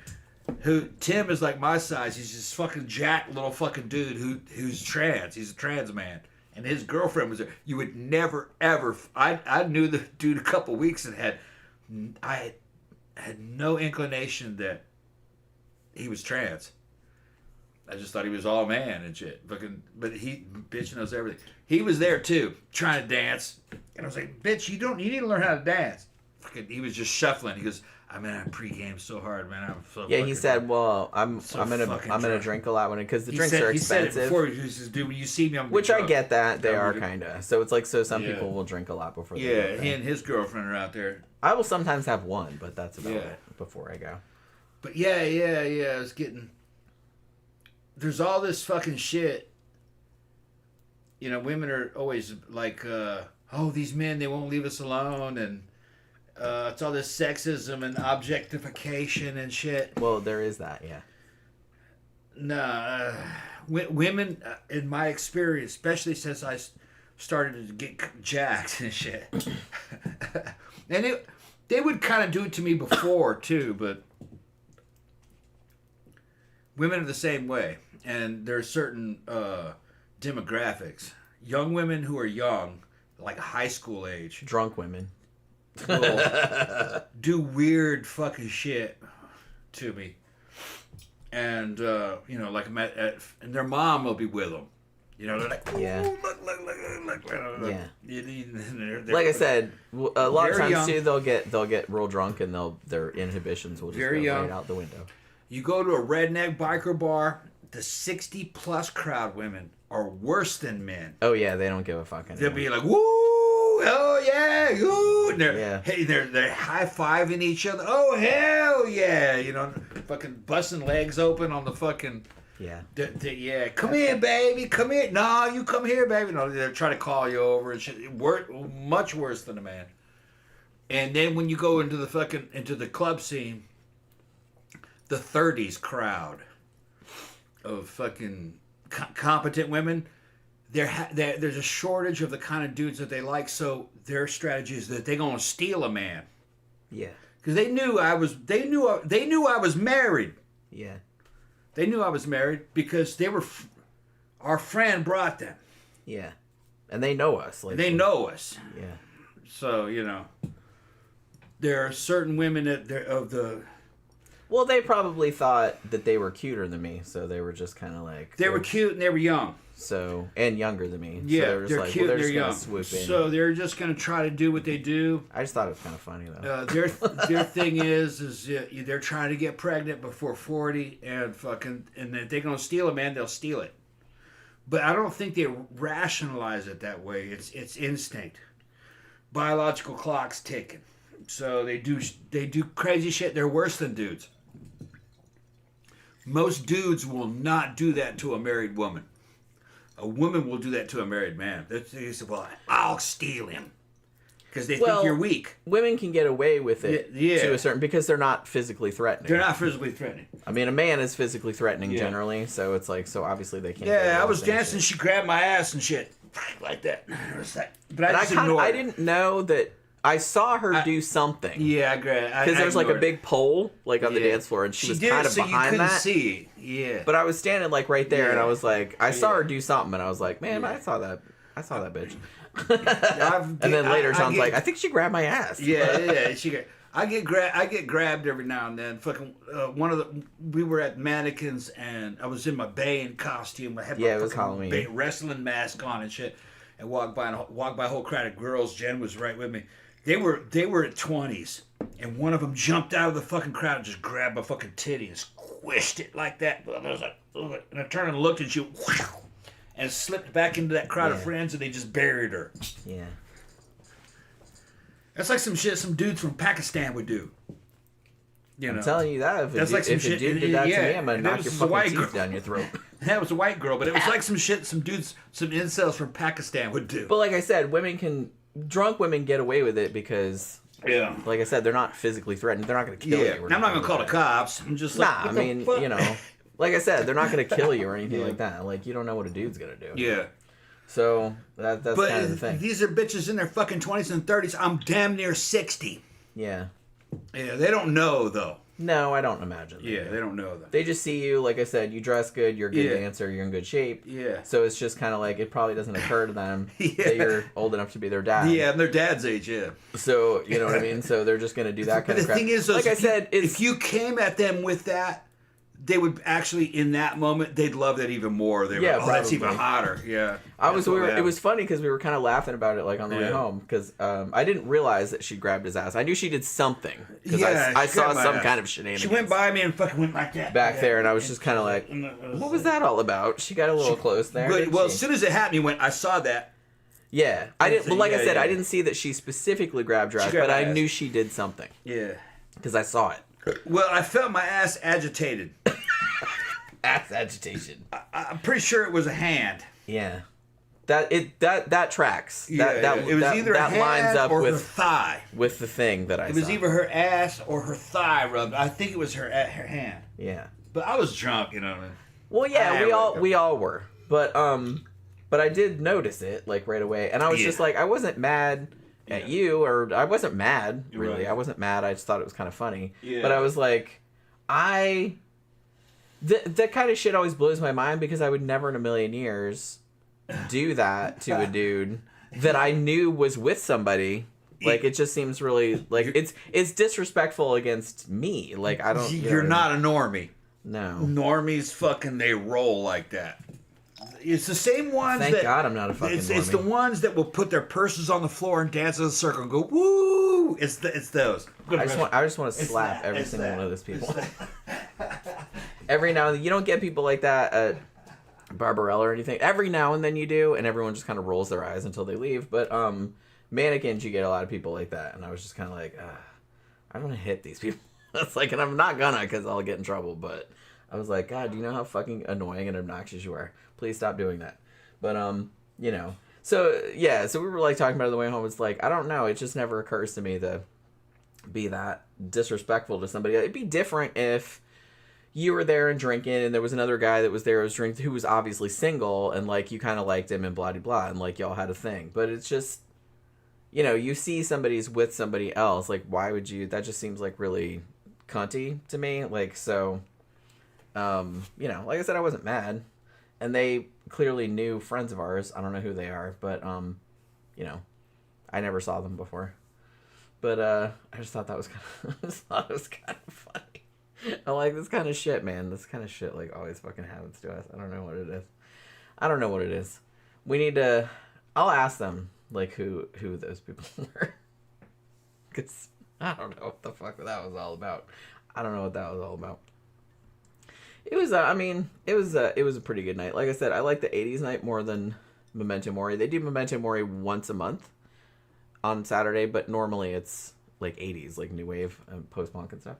Tim is like my size. He's this fucking jacked little fucking dude who's trans. He's a trans man. And his girlfriend was there. You would never, ever... I knew the dude a couple weeks and I had no inclination that he was trans. I just thought he was all man and shit. But bitch knows everything. He was there too, trying to dance. And I was like, bitch, you need to learn how to dance. He was just shuffling. He goes, I pre-game so hard, man. I'm so he said, well, I'm gonna drink a lot because the drinks are expensive. He said it before. He says, dude, when you see me, I'm which I get that they are kind of. So it's like some people will drink a lot before. Yeah, he and his girlfriend are out there. I will sometimes have one, but that's about it before I go. But yeah. I was getting. There's all this fucking shit. You know, women are always like, oh, these men, they won't leave us alone, and. It's all this sexism and objectification and shit. Well, there is that, yeah. No, women, in my experience, especially since I started to get jacked and shit, and they would kind of do it to me before too, but women are the same way, and there are certain demographics. Young women who are young, like high school age. Drunk women. Will do weird fucking shit to me, and you know, like and their mom will be with them. You know, they're like, look. Yeah. Like I said, a lot of times too, they'll get real drunk and their inhibitions will just go right out the window. You go to a redneck biker bar, the 60+ crowd women are worse than men. Oh yeah, they don't give a fuck anymore. They'll be like, woo. Oh yeah, ooh, and they're high fiving each other. Oh hell yeah, you know, fucking busting legs open on the fucking Come here, baby, come here. No, you come here, baby. No, they're trying to call you over and shit. Much worse than a man. And then when you go into the club scene, the 30s crowd of fucking competent women. There's a shortage of the kind of dudes that they like, so their strategy is that they're gonna steal a man. Yeah. Because they knew I was married. Yeah. They knew I was married because our friend brought them. Yeah. And they know us. They know us. Yeah. So you know, there are certain women Well, they probably thought that they were cuter than me, so they were just kind of like... They were cute and they were young. So, and younger than me. Yeah, so they're cute and they're young. So they're just going to try to do what they do. I just thought it was kind of funny, though. Their thing is they're trying to get pregnant before 40 and if they're going to steal a man, they'll steal it. But I don't think they rationalize it that way. It's instinct. Biological clock's ticking. So they do crazy shit. They're worse than dudes. Most dudes will not do that to a married woman. A woman will do that to a married man. They say, well, I'll steal him. Because they think you're weak. Women can get away with it to a certain... Because they're not physically threatening. They're not physically threatening. I mean, a man is physically threatening generally, so it's like... So obviously they can't... Yeah, I was dancing, she grabbed my ass and shit. Like that. But I didn't know that... I saw her do something. Yeah, I grabbed. Because there's like a big pole like on the dance floor, and she was kind of behind that. See. Yeah. But I was standing like right there, and I was like, I saw her do something, and I was like, man, I saw that bitch. And then later, Sean's like, I think she grabbed my ass. Yeah. I get grabbed every now and then. Fucking we were at Mannequins, and I was in my Bane costume. I had my it was Halloween. Bane wrestling mask on and shit, and walked by a whole crowd of girls. Jen was right with me. They were at 20s, and one of them jumped out of the fucking crowd and just grabbed my fucking titty and squished it like that. And I was like, ugh. And I turned and looked, and she and slipped back into that crowd of friends, and they just buried her. Yeah. That's like some shit some dudes from Pakistan would do. You know? I'm telling you that. If a dude did that to me, I'm going to knock your fucking teeth down your throat. That was a white girl, but it was like some shit some dudes, some incels from Pakistan would do. But like I said, drunk women get away with it because, like I said, they're not physically threatened. They're not going to kill you. I'm not going to call the cops. I'm just like, you know. like I said, they're not going to kill you or anything like that. Like, you don't know what a dude's going to do. Yeah. So, that's kind of the thing. These are bitches in their fucking 20s and 30s. I'm damn near 60. Yeah. Yeah, they don't know, though. No, I don't imagine. They don't know, though. They just see you, like I said, you dress good, you're a good dancer, you're in good shape. Yeah. So it's just kind of like, it probably doesn't occur to them that you're old enough to be their dad. Yeah, and their dad's age, yeah. So, you know what I mean? So they're just going to do that kind of crap. But the thing is, like I said, if you came at them with that, they would actually, in that moment, they'd love that even more. They were, that's even hotter. Yeah. It was funny because we were kind of laughing about it like on the way home because I didn't realize that she grabbed his ass. I knew she did something because I saw some kind of shenanigans. She went by me and fucking went like that. Back there, and I was just kind of like, what was that all about? She got a little close there. Well, as soon as it happened, he went, I saw that. Yeah. I didn't. Well, like I said, I didn't see that she specifically grabbed her ass, but I knew she did something. Yeah. Because I saw it. Well, I felt my ass agitated. Ass agitation. I'm pretty sure it was a hand. Yeah. That tracks. Yeah, it was either a hand lines up or with her thigh. With the thing that I saw. It was either her ass or her thigh rubbed. I think it was her hand. Yeah. But I was drunk, you know what I mean? Well, yeah, we all were. But I did notice it like right away, and I was just like, I wasn't mad at you, or I wasn't mad really. Right. I wasn't mad. I just thought it was kind of funny. Yeah. But I was like, that kind of shit always blows my mind because I would never in a million years do that to a dude that I knew was with somebody. Like, it just seems really like it's disrespectful against me. Like, I don't. You're not a normie. No. Normies fucking they roll like that. It's the same ones. Thank God I'm not a fucking normie. It's the ones that will put their purses on the floor and dance in a circle and go woo. It's those. I just want to slap every single one of those people. Every now and then, you don't get people like that at Barbarella or anything. Every now and then you do, and everyone just kind of rolls their eyes until they leave. But mannequins, you get a lot of people like that, and I was just kind of like, I don't want to hit these people. It's like, and I'm not gonna because I'll get in trouble. But I was like, God, do you know how fucking annoying and obnoxious you are? Please stop doing that. But you know, so yeah, so we were like talking about it on the way home. It's like, I don't know, it just never occurs to me to be that disrespectful to somebody. It'd be different if you were there and drinking, and there was another guy that was there who was obviously single, and like you kind of liked him and blah blah blah, and like y'all had a thing. But it's just, you know, you see somebody's with somebody else, like why would you? That just seems like really cunty to me. Like, so, you know, like I said, I wasn't mad, and they clearly knew friends of ours. I don't know who they are, but you know, I never saw them before. But I just thought that was kind of funny. I like this kind of shit, man. This kind of shit like always fucking happens to us. I don't know what it is. We need to. I'll ask them like who those people were. Cause I don't know what the fuck that was all about. It was. I mean, it was a pretty good night. Like I said, I like the '80s night more than Memento Mori. They do Memento Mori once a month on Saturday, but normally it's like '80s, like new wave and post punk and stuff.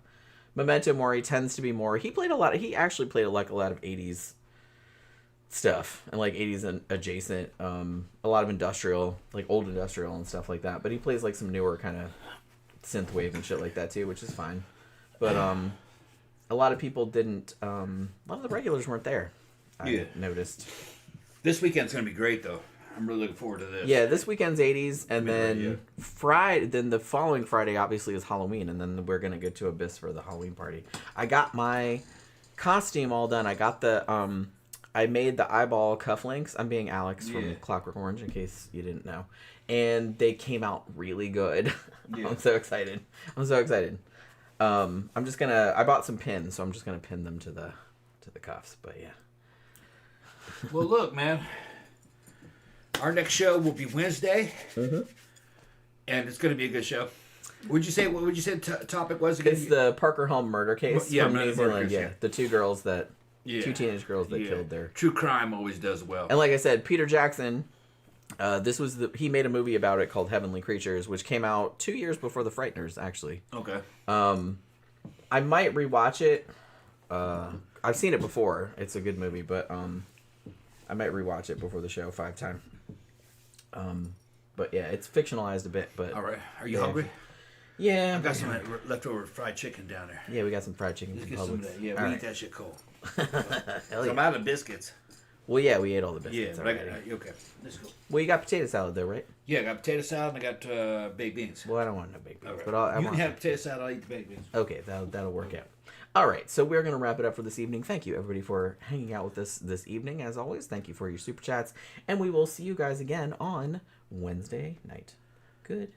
Memento Mori tends to be more. He actually played like a lot of '80s stuff and like '80s and adjacent, a lot of industrial, like old industrial and stuff like that. But he plays like some newer kind of synth wave and shit like that too, which is fine. But a lot of people didn't. A lot of the regulars weren't there. I noticed. This weekend's gonna be great though. I'm really looking forward to this. Yeah, this weekend's '80s, and then Then the following Friday, obviously, is Halloween, and then we're gonna get to Abyss for the Halloween party. I got my costume all done. I got the I made the eyeball cufflinks. I'm being Alex from Clockwork Orange, in case you didn't know, and they came out really good. Yeah. I'm so excited. I bought some pins, so I'm just gonna pin them to the cuffs. But yeah. Well, look, man. Our next show will be Wednesday, and it's going to be a good show. What would you say the topic was again? It's the Parker Hall murder case from New Zealand. Yeah, the two teenage girls that killed their. True crime always does well. And like I said, Peter Jackson, he made a movie about it called Heavenly Creatures, which came out 2 years before The Frighteners, actually. Okay. I might rewatch it. I've seen it before. It's a good movie, but I might rewatch it before the show 5 times. But yeah, it's fictionalized a bit. But all right, are you hungry? Yeah, I've got some leftover fried chicken down there. Yeah, we got some fried chicken. Let's get some of that. Yeah, we eat that shit cold. So I'm out of biscuits. Well, yeah, we ate all the biscuits. Yeah, but okay. Let's go. Well, you got potato salad though, right? Yeah, I got potato salad and I got baked beans. Well, I don't want no baked beans, Right. but I you want can have potato salad. I'll eat the baked beans. Okay, that'll work out. All right, so we're gonna wrap it up for this evening. Thank you everybody for hanging out with us this evening. As always, thank you for your super chats, and we will see you guys again on Wednesday night. Good